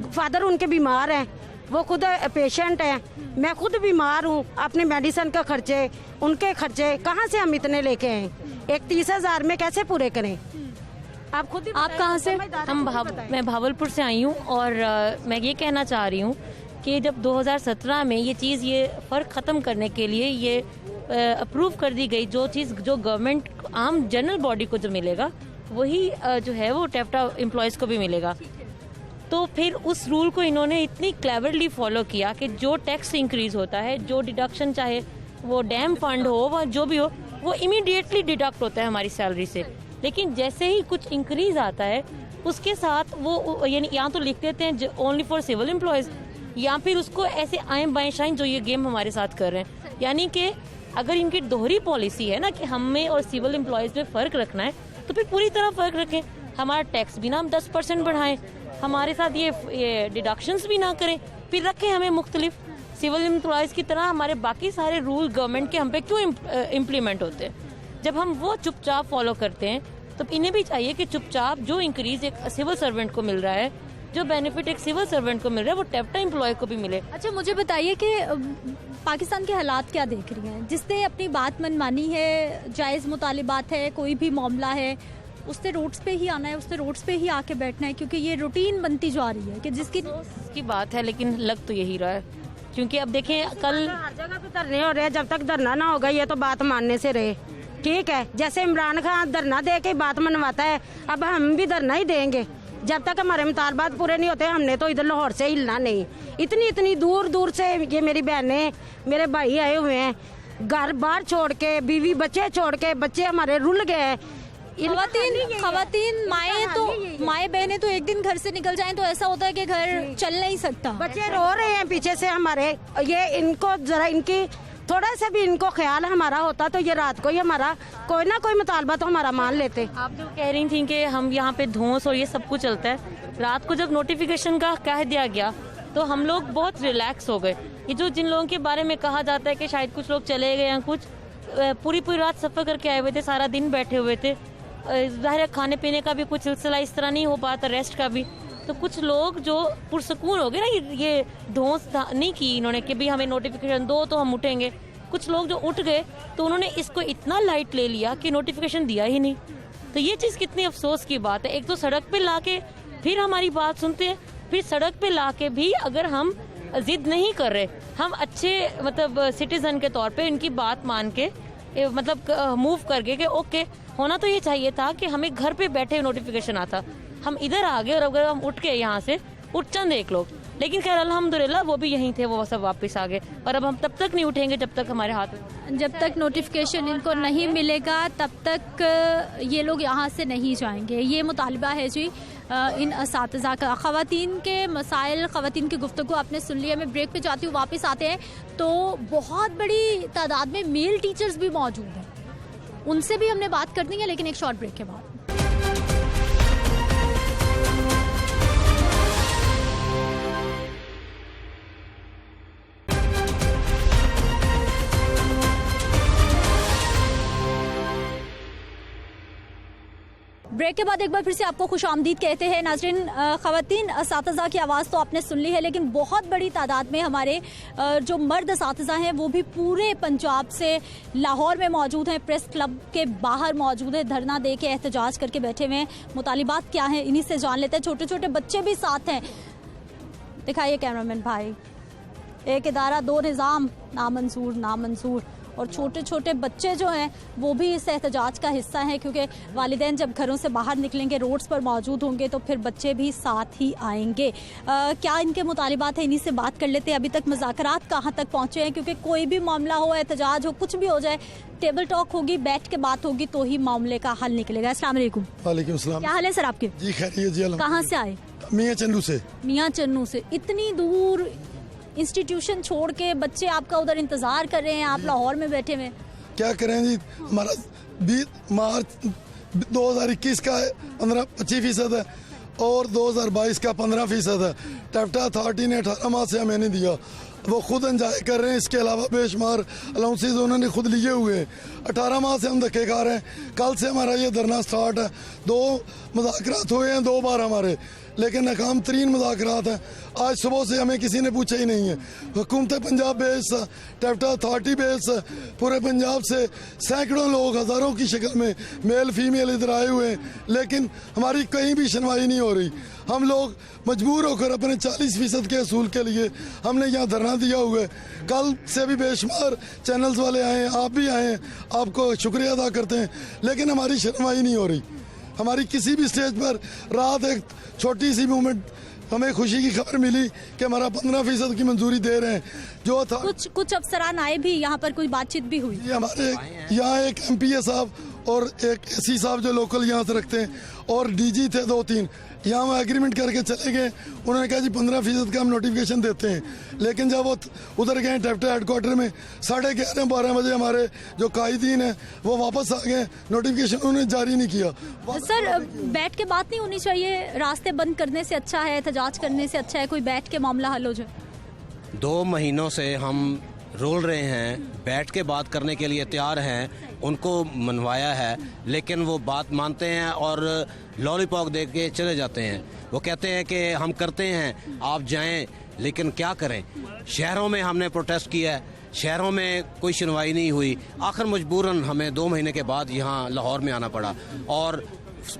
Speaker 3: फादर उनके बीमार हैं, वो खुद पेशेंट हैं, मैं खुद बीमार हूं। अपने मेडिसिन का खर्चे, उनके खर्चे कहां से हम इतने लेके आए। एक 30,000 में कैसे पूरे करें। आप खुद ही
Speaker 1: आप कहाँ से?
Speaker 7: मैं भावलपुर से आई हूँ और मैं ये कहना चाह रही हूँ कि जब 2017 में ये चीज़, ये फ़र्क ख़त्म करने के लिए ये अप्रूव कर दी गई, जो चीज़ जो गवर्नमेंट आम जनरल बॉडी को जो मिलेगा वही जो है वो टेफ्टा एम्प्लॉयज़ को भी मिलेगा। तो फिर उस रूल को इन्होंने इतनी क्लेवरली फॉलो किया कि जो टैक्स इंक्रीज होता है, जो डिडक्शन चाहे वो डैम फंड हो व जो भी हो, वो इमीडिएटली डिडक्ट होता है हमारी सैलरी से। लेकिन जैसे ही कुछ इंक्रीज आता है उसके साथ वो यानी यहाँ तो लिख देते हैं ओनली फॉर सिविल एम्प्लॉयज़, या फिर उसको ऐसे आए बाएं शाइन जो ये गेम हमारे साथ कर रहे हैं। यानी कि अगर इनकी दोहरी पॉलिसी है ना कि हमें और सिविल एम्प्लॉयज़ में फ़र्क रखना है, तो फिर पूरी तरह फ़र्क रखें। हमारा टैक्स भी ना हम 10% बढ़ाएं, हमारे साथ ये डिडक्शंस भी ना करें, फिर रखें हमें मुख्तलिफ सिविल एम्प्लॉयज़ की तरह। हमारे बाकी सारे रूल गवर्नमेंट के हम पे क्यों इम्प्लीमेंट होते हैं। जब हम वो चुपचाप फॉलो करते हैं तो इन्हें भी चाहिए कि चुपचाप जो इंक्रीज एक सिविल सर्वेंट को मिल रहा है, जो बेनिफिट एक सिविल सर्वेंट को मिल रहा है, वो टेफ्टा एम्प्लॉय को भी मिले।
Speaker 1: अच्छा, मुझे बताइए कि पाकिस्तान के हालात क्या देख रही हैं? जिसने अपनी बात मनमानी है, जायज़ मुतालिबात है, कोई भी मामला है, उससे रोड्स पे ही आना है, उससे रोड्स पे ही आके बैठना है, क्योंकि ये रूटीन बनती जा रही है कि जिसकी
Speaker 7: बात है। लेकिन लग तो यही रहा है, क्योंकि अब देखें कल
Speaker 3: हर जगह पे धरने हो रहे हैं। जब तक धरना ना होगा ये तो बात मानने से रहे। ठीक है, जैसे इमरान खान धरना दे के बात मनवाता है, अब हम भी धरना ही देंगे। जब तक हमारे मुतालबात पूरे नहीं होते, हमने तो इधर लाहौर से हिलना नहीं। इतनी दूर दूर से ये मेरी बहनें, मेरे भाई आए हुए हैं, घर बार छोड़ के, बीवी बच्चे छोड़ के, बच्चे हमारे रुल गए।
Speaker 1: खवातीन माए बहनें तो एक दिन घर से निकल जाएं तो ऐसा होता है कि घर चल नहीं सकता।
Speaker 3: बच्चे रो रहे हैं पीछे से हमारे। ये इनको जरा इनकी थोड़ा सा भी इनको ख्याल हमारा होता तो ये रात को ही हमारा कोई ना कोई मुतालबा तो हमारा मान लेते।
Speaker 7: आप जो कह रही थी कि हम यहाँ पे धोस और ये सब कुछ चलता है, रात को जब नोटिफिकेशन का कह दिया गया तो हम लोग बहुत रिलैक्स हो गए। ये जो जिन लोगों के बारे में कहा जाता है कि शायद कुछ लोग चले गए या कुछ, पूरी रात सफ़र करके आए हुए थे, सारा दिन बैठे हुए थे, ज़ाहिर है खाने पीने का भी कुछ सिलसिला इस तरह नहीं हो पाता, रेस्ट का भी। तो कुछ लोग जो पुरसकून हो गए ना, ये धौंस नहीं की इन्होंने कि भी हमें नोटिफिकेशन दो तो हम उठेंगे। कुछ लोग जो उठ गए तो उन्होंने इसको इतना लाइट ले लिया कि नोटिफिकेशन दिया ही नहीं। तो ये चीज़ कितनी अफसोस की बात है। एक तो सड़क पे लाके फिर हमारी बात सुनते हैं, फिर सड़क पे लाके भी अगर हम जिद नहीं कर रहे, हम अच्छे मतलब सिटीजन के तौर पे इनकी बात मान के मतलब मूव करके कि ओके, होना तो ये चाहिए था कि हमें घर पे बैठे नोटिफिकेशन आता। हम इधर आ गए और अगर हम उठ गए यहाँ से, उठ चंद एक लोग, लेकिन खैर अल्हम्दुलिल्लाह वो भी यहीं थे, वो सब वापस आ गए। और अब हम तब तक नहीं उठेंगे जब तक हमारे हाथ में,
Speaker 1: जब तक नोटिफिकेशन इनको नहीं मिलेगा तब तक ये लोग यहाँ से नहीं जाएंगे। ये मुतालबा है जी इन असातिज़ा का। ख़वातीन के मसाइल, ख़वातीन की गुफ्तगू आपने सुन लिया। मैं ब्रेक पे जाती हूँ, वापस आते हैं तो बहुत बड़ी तादाद में मेल टीचर्स भी मौजूद हैं। उनसे भी हमने बात करनी है, लेकिन एक शॉर्ट ब्रेक के बाद। ब्रेक के बाद एक बार फिर से आपको खुशामदीद कहते हैं। नाज़रीन, ख़वातीन असातिज़ा की आवाज़ तो आपने सुन ली है, लेकिन बहुत बड़ी तादाद में हमारे जो मर्द असातिज़ा हैं वो भी पूरे पंजाब से लाहौर में मौजूद हैं, प्रेस क्लब के बाहर मौजूद है, धरना दे के एहतजाज करके बैठे हुए हैं। मुतालिबात क्या हैं इन्हीं से जान लेते हैं। छोटे छोटे बच्चे भी साथ हैं, दिखाइए कैमरामैन भाई। एक इदारा दो निज़ाम, नामंजूर नामंजूर। और छोटे छोटे बच्चे जो हैं वो भी इस एहतजाज का हिस्सा हैं, क्योंकि वालिदैन जब घरों से बाहर निकलेंगे, रोड्स पर मौजूद होंगे, तो फिर बच्चे भी साथ ही आएंगे। क्या इनके मुतालिबात हैं, इन्हीं से बात कर लेते हैं। अभी तक मुज़ाकरात कहाँ तक पहुँचे हैं, क्योंकि कोई भी मामला हो, एहतजाज हो, कुछ भी हो जाए, टेबल टॉक होगी, बैठ के बात होगी तो ही मामले का हल निकलेगा। अस्सलाम वालेकुम।
Speaker 8: वालेकुम सलाम।
Speaker 1: क्या हाल है सर आपके?
Speaker 8: जी खैरियत जी।
Speaker 1: कहाँ से आए?
Speaker 8: मियाँ चन्नू से।
Speaker 1: मियाँ चन्नू से। इतनी दूर इंस्टीट्यूशन छोड़ के बच्चे आपका उधर इंतजार कर रहे हैं, आप लाहौर में बैठे हुए। क्या
Speaker 8: करें जी, हमारा 20 मार्च 2021 का 25% है और 2022 का 15% है। टैप्टा अथॉरिटी ने 18 माह से हमें नहीं दिया, वो खुद एंजॉय कर रहे हैं। इसके अलावा बेशुमार अलाउंसेज उन्होंने खुद लिए हुए हैं। 18 माह से हम धक्के खा रहे हैं। कल से हमारा ये धरना स्टार्ट है। 2 मुज़ाकरात हुए हैं, 2 बार हमारे, लेकिन नाकाम तरीन मुज़ाकरात हैं। आज सुबह से हमें किसी ने पूछा ही नहीं है। हुकूमत पंजाब बेस, टैप्टा अथॉरिटी बेस, पूरे पंजाब से सैकड़ों लोग, हज़ारों की शक्ल में मेल फीमेल इधर आए हुए हैं, लेकिन हमारी कहीं भी सुनवाई नहीं हो रही। हम लोग मजबूर होकर अपने 40% के असूल के लिए हमने यहाँ धरना दिया हुआ है। कल से भी बेशुमार चैनल्स वाले आए हैं, आप भी आए हैं, आपको शुक्रिया अदा करते हैं, लेकिन हमारी सुनवाई नहीं हो रही। हमारी किसी भी स्टेज पर रात एक छोटी सी मूवमेंट, हमें खुशी की खबर मिली कि हमारा 15% की मंजूरी दे रहे हैं। जो था
Speaker 1: कुछ अफसरान आए भी यहाँ पर, कोई बातचीत भी हुई?
Speaker 8: हमारे यहाँ एक MPA साहब और एक SC साहब जो लोकल यहाँ से रखते हैं, और DG थे 2-3, यहाँ वो एग्रीमेंट करके चले गए। उन्होंने कहा जी 15% का हम नोटिफिकेशन देते हैं, लेकिन जब वो उधर गए टैप्टा हेडक्वार्टर में 11:30-12 बजे हमारे जो कायदीन हैं वो वापस आ गए, नोटिफिकेशन उन्होंने जारी नहीं किया।
Speaker 1: सर, बैठ के बात नहीं होनी चाहिए? रास्ते बंद करने से अच्छा है, एहतजाज करने से अच्छा है कोई बैठ के मामला हल हो जाए।
Speaker 9: 2 महीनों से हम रोल रहे हैं, बैठ के बात करने के लिए तैयार हैं, उनको मनवाया है, लेकिन वो बात मानते हैं और लॉलीपॉप दे के चले जाते हैं। वो कहते हैं कि हम करते हैं, आप जाएं, लेकिन क्या करें। शहरों में हमने प्रोटेस्ट किया है, शहरों में कोई सुनवाई नहीं हुई। आखिर मजबूरन हमें 2 महीने के बाद यहाँ लाहौर में आना पड़ा, और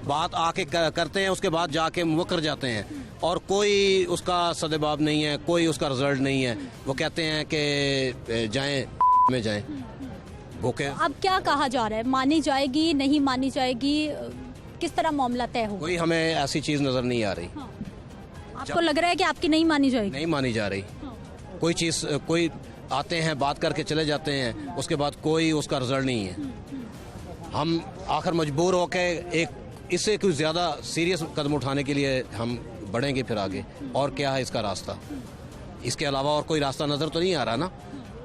Speaker 9: बात आके करते हैं, उसके बाद जाके मुकर जाते हैं, और कोई उसका सदेबाब नहीं है, कोई उसका रिजल्ट नहीं है। वो कहते हैं कि जाएं में जाएं। ओके, अब
Speaker 1: क्या कहा जा रहा है? मानी जाएगी, नहीं मानी जाएगी, किस तरह मामला तय होगा?
Speaker 9: कोई हमें ऐसी चीज़ नज़र नहीं आ रही।
Speaker 1: आपको लग रहा है कि आपकी नहीं मानी जाएगी?
Speaker 9: नहीं मानी जा रही। कोई चीज़, कोई आते हैं, बात करके चले जाते हैं, उसके बाद कोई उसका रिजल्ट नहीं है। हम आखिर मजबूर होकर एक इससे कुछ ज़्यादा सीरियस कदम उठाने के लिए हम बढ़ेंगे फिर आगे। और क्या है इसका रास्ता? इसके अलावा और कोई रास्ता नज़र तो नहीं आ रहा ना।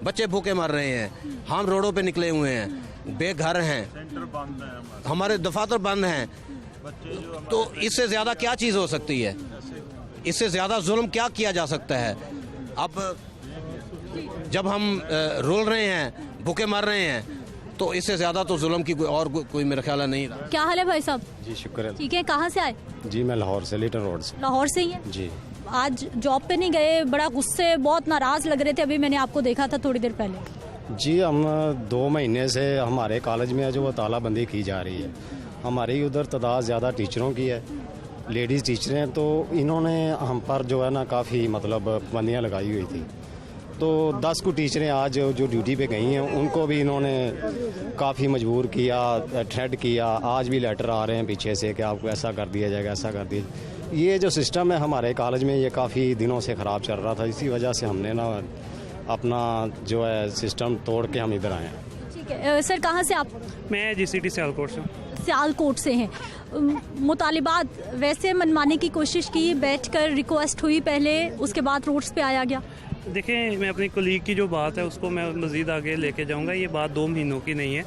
Speaker 9: बच्चे भूखे मर रहे हैं, हम रोडों पे निकले हुए हैं, बेघर हैं, हमारे दफातर बंद हैं, तो इससे ज़्यादा क्या चीज़ हो सकती है? इससे ज़्यादा जुल्म क्या किया जा सकता है? अब जब हम रोल रहे हैं, भूखे मर रहे हैं, तो इससे ज्यादा तो जुल्म की कोई मेरा ख्याल नहीं रहा।
Speaker 1: क्या हाल है भाई साहब?
Speaker 10: जी शुक्र।
Speaker 1: ठीक है, कहाँ से आए?
Speaker 10: जी मैं लाहौर से, लिटन रोड से।
Speaker 1: लाहौर से ही है
Speaker 10: जी।
Speaker 1: आज जॉब पे नहीं गए? बड़ा गुस्से, बहुत नाराज लग रहे थे, अभी मैंने आपको देखा था थोड़ी देर पहले।
Speaker 10: जी, हम 2 महीने से हमारे कॉलेज में जो वो तालाबंदी की जा रही है, हमारी उधर तादाद ज़्यादा टीचरों की है, लेडीज़ टीचर हैं, तो इन्होंने हम पर जो है ना काफ़ी मतलब पाबंदियाँ लगाई हुई थी। तो 10 को टीचरें आज जो ड्यूटी पे गई हैं, उनको भी इन्होंने काफ़ी मजबूर किया, थ्रेट किया। आज भी लेटर आ रहे हैं पीछे से कि आपको ऐसा कर दिया जाएगा, ऐसा कर दिया। ये जो सिस्टम है हमारे कॉलेज में, ये काफ़ी दिनों से ख़राब चल रहा था। इसी वजह से हमने ना अपना जो है सिस्टम तोड़ के हम इधर आए हैं।
Speaker 1: ठीक है सर, कहाँ से आप?
Speaker 11: मैं GCT सियालकोट से।
Speaker 1: सियालकोट से हैं। मुतालिबात वैसे मनवाने की कोशिश की, बैठकर रिक्वेस्ट हुई पहले, उसके बाद रोड्स पे आया गया?
Speaker 11: देखिए, मैं अपनी कोलीग की जो बात है उसको मैं मज़ीद आगे लेके जाऊंगा। ये बात 2 महीनों की नहीं है,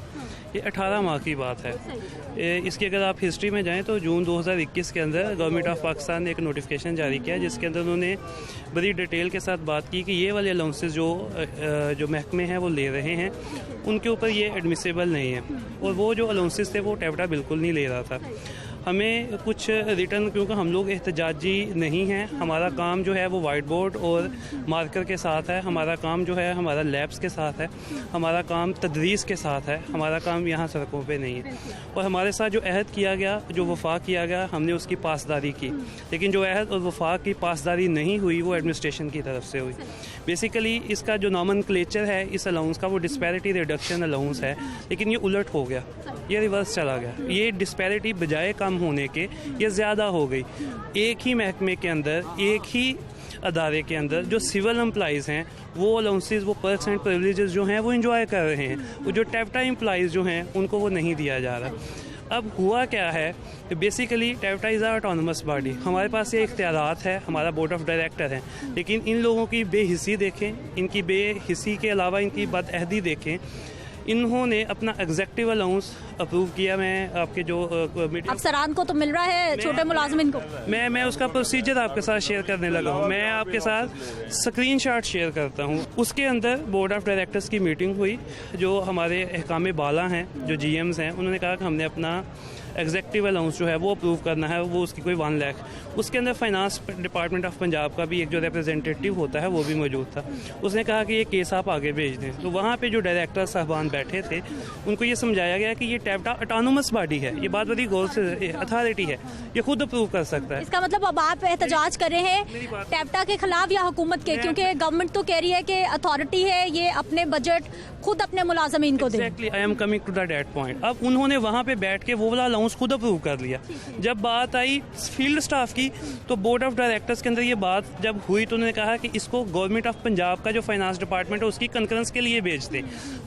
Speaker 11: ये 18 माह की बात है। इसकी अगर आप हिस्ट्री में जाएं तो जून 2021 के अंदर गवर्नमेंट ऑफ पाकिस्तान ने एक नोटिफिकेशन जारी किया जिसके अंदर उन्होंने बड़ी डिटेल के साथ बात की कि ये वाले अलाउंसेस जो महकमे हैं वो ले रहे हैं उनके ऊपर ये एडमिसिबल नहीं है, और वो जो अलाउंसेस थे वो टेप्टा बिल्कुल नहीं ले रहा था। हमें कुछ रिटर्न, क्योंकि हम लोग एहतजाजी नहीं हैं, हमारा काम जो है वो वाइट बोर्ड और मार्कर के साथ है, हमारा काम जो है हमारा लैब्स के साथ है, हमारा काम तदरीस के साथ है, हमारा काम यहाँ सड़कों पे नहीं है। और हमारे साथ जो अहद किया गया, जो वफाक किया गया, हमने उसकी पासदारी की, लेकिन जो अहद और वफाक की पासदारी नहीं हुई वो एडमिनिस्ट्रेशन की तरफ से हुई। बेसिकली इसका जो नॉमनक्लेचर है इस अलाउंस का वो डिस्पैरिटी रिडक्शन अलाउंस है, लेकिन ये उलट हो गया, ये रिवर्स चला गया। ये डिस्पैरिटी बजाय कम होने के ये ज़्यादा हो गई। एक ही महकमे के अंदर, एक ही अदारे के अंदर जो सिविल एम्प्लॉइज़ हैं वो अलाउंसेस, वो पर्क्स एंड प्रिविलेजेस जो हैं वो इंजॉय कर रहे हैं, वो जो टेप्टा एम्प्लॉइज़ जो हैं उनको वो नहीं दिया जा रहा। अब हुआ क्या है, बेसिकली टेप्टा इज़ अ ऑटोनमस बॉडी, हमारे पास ये इख्तियारात है, हमारा बोर्ड ऑफ डायरेक्टर है, लेकिन इन लोगों की बेहिस्सी देखें, इनकी बेहिस्सी के अलावा इनकी बदअहदी देखें। इन्होंने अपना एग्जेक्टिव अलाउंस अप्रूव किया। मैं आपके जो
Speaker 1: अफसरान को तो मिल रहा है, छोटे मुलाजमिन को
Speaker 11: मैं उसका प्रोसीजर आपके साथ शेयर करने लगा हूँ। मैं आपके साथ स्क्रीनशॉट शेयर करता हूँ। उसके अंदर बोर्ड ऑफ डायरेक्टर्स की मीटिंग हुई, जो हमारे अहकाम बाला हैं, जो GMs हैं, उन्होंने कहा कि हमने अपना एग्जेक्टिव अलाउंस जो है वो अप्रूव करना है, वो उसकी कोई 1 लाख। उसके अंदर फाइनेंस डिपार्टमेंट ऑफ पंजाब का भी एक जो रिप्रेजेंटेटिव होता है वो भी मौजूद था। उसने कहा कि ये केस आप आगे भेज दें। तो वहाँ पे जो डायरेक्टर साहबान बैठे थे उनको ये समझाया गया कि ये टेप्टा ऑटोनमस बॉडी है, ये बात बड़ी गौर से, अथॉरिटी है, ये खुद अप्रूव कर सकता है।
Speaker 1: इसका मतलब अब आप एहतजाज कर रहे हैं टेप्टा के खिलाफ या हुकूमत के, क्योंकि गवर्नमेंट तो कह रही है कि अथॉरिटी है, ये अपने बजट खुद अपने मुलाजमीन को दे।
Speaker 11: Exactly, I am coming to that point. अब उन्होंने वहाँ पे बैठ के वो वाला अलाउंस खुद अप्रूव कर लिया। जब बात आई फील्ड स्टाफ की तो बोर्ड ऑफ डायरेक्टर्स के अंदर ये बात जब हुई तो उन्होंने कहा कि इसको गवर्नमेंट ऑफ पंजाब का जो फाइनेंस डिपार्टमेंट है उसकी कंकरेंस के लिए भेज दें।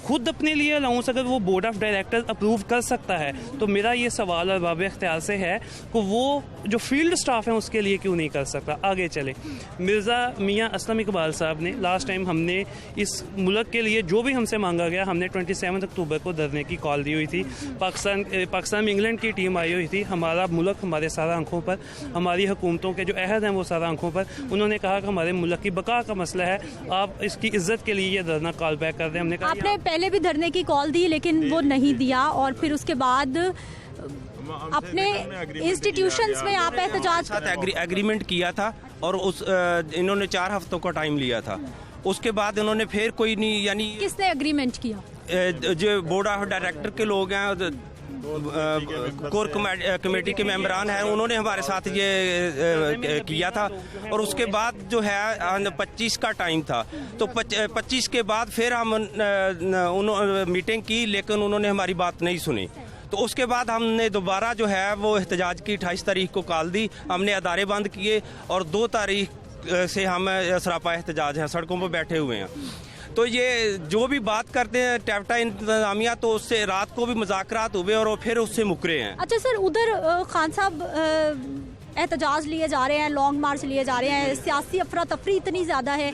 Speaker 11: खुद अपने लिए अलाउंस अगर वो बोर्ड ऑफ डायरेक्टर्स अप्रूव कर सकता है तो मेरा ये सवाल और बाब इख्तियार से है कि वो जो फील्ड स्टाफ है उसके लिए क्यों नहीं कर सकता। आगे चले, मिर्ज़ा मियाँ असलम इकबाल साहब ने लास्ट टाइम हमने इस मुल्क के लिए जो भी हमसे मांगा गया, हमने 27 अक्टूबर को धरने की कॉल दी हुई थी। पाकिस्तान में इंग्लैंड की टीम आई हुई थी। हमारा मुल्क हमारे सारा आंखों पर, हमारी हुकूमतों के जो अहद हैं वो सारा आंखों पर। उन्होंने कहा कि हमारे मुल्क की बका का मसला है, आप इसकी इज्जत के लिए ये धरना कॉल बैक कर दें। हमने कहा
Speaker 1: आपने पहले भी धरने की कॉल दी लेकिन वो नहीं दिया, और फिर उसके बाद अपने इंस्टीट्यूशंस में आप एहतजाज
Speaker 12: एग्रीमेंट किया था और इन्होंने 4 हफ्तों का टाइम लिया था। उसके बाद इन्होंने फिर कोई नहीं, यानी
Speaker 1: किसने एग्रीमेंट किया?
Speaker 12: जो बोर्ड ऑफ डायरेक्टर के लोग हैं, कोर कमेटी के मेंबरान हैं, उन्होंने हमारे साथ ये किया था। और उसके बाद जो है 25 का टाइम था, तो 25 के बाद फिर हम मीटिंग की, लेकिन उन्होंने हमारी बात नहीं सुनी। तो उसके बाद हमने दोबारा जो है वो एहतजाज की 28 तारीख को कॉल दी, हमने अदारे बंद किए और 2 तारीख से हम सरापा एहतजाज हैं, सड़कों पर बैठे हुए हैं। तो ये जो भी बात करते हैं टेप्टा इंतजामिया, तो उससे रात को भी मुज़ाकरात हुए और फिर उससे मुकरे हैं।
Speaker 1: अच्छा सर, उधर खान साहब एहतजाज लिए जा रहे हैं, लॉन्ग मार्च लिए जा रहे हैं, सियासी अफरा तफरी इतनी ज़्यादा है,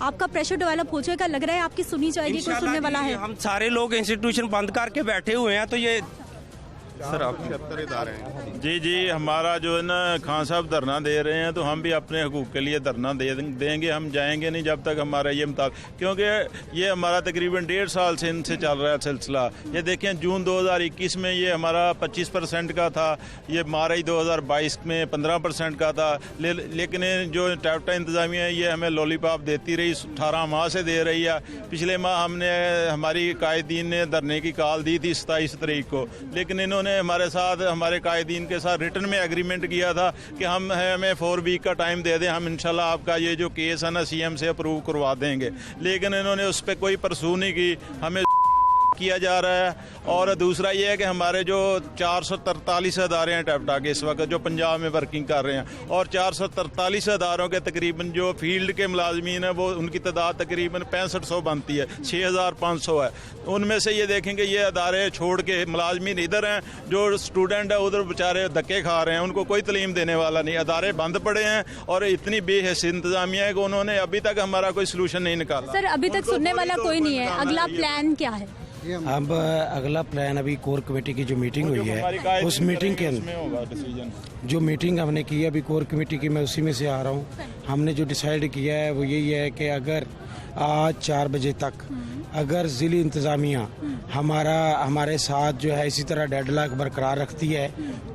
Speaker 1: आपका प्रेशर डेवलप हो जाएगा, लग रहा है आपकी सुनी जाएगी, कोई सुनने वाला है?
Speaker 12: हम सारे लोग इंस्टीट्यूशन बंद करके बैठे हुए हैं। तो ये सर आप
Speaker 13: जी हमारा जो है ना खान साहब धरना दे रहे हैं, तो हम भी अपने हकूक़ के लिए धरना देंगे। हम जाएंगे नहीं जब तक हमारा ये क्योंकि ये हमारा तकरीबन 1.5 साल से इनसे चल रहा है सिलसिला। ये देखें, जून 2021 में ये हमारा 25% का था, ये मार्च 2022 में 15% का था। लेकिन जो टेप्टा इंतजामिया है ये हमें लॉलीपॉप देती रही, 18 माह से दे रही है। पिछले माह हमने हमारी कायदीन ने धरने की कॉल दी थी 27 तारीख को, लेकिन इन्होंने हमारे साथ, हमारे कायदीन के साथ रिटर्न में एग्रीमेंट किया था कि हमें 4 वीक का टाइम दे दें, हम इंशाल्लाह आपका ये जो केस है ना CM से अप्रूव करवा देंगे। लेकिन इन्होंने उस पर कोई परसू नहीं की, हमें किया जा रहा है। और दूसरा ये है कि हमारे जो 443 अदारे हैं टेप्टा के इस वक्त जो पंजाब में वर्किंग कर रहे हैं, और 443 अदारों के तकरीबन जो फील्ड के मुलाजमीन हैं वो उनकी तादाद तकरीबन 6500 बनती है, 6500 है। उनमें से ये देखेंगे ये अदारे छोड़ के मुलाजमीन इधर हैं, जो स्टूडेंट है उधर बेचारे धक्के खा रहे हैं, उनको कोई तलीम देने वाला नहीं, अदारे बंद पड़े हैं। और इतनी बेहसी इंतजामिया है कि उन्होंने अभी तक हमारा कोई सलूशन नहीं निकाला।
Speaker 1: सर अभी तक सुनने वाला कोई नहीं है, अगला प्लान क्या है?
Speaker 14: अब अगला प्लान अभी कोर कमेटी की जो मीटिंग हुई है उस मीटिंग के अंदर जो मीटिंग हमने की है अभी कोर कमेटी की, मैं उसी में से आ रहा हूँ। हमने जो डिसाइड किया है वो यही है कि अगर आज 4 बजे तक अगर ज़िली इंतज़ामिया हमारे साथ जो है इसी तरह डेडलॉक बरकरार रखती है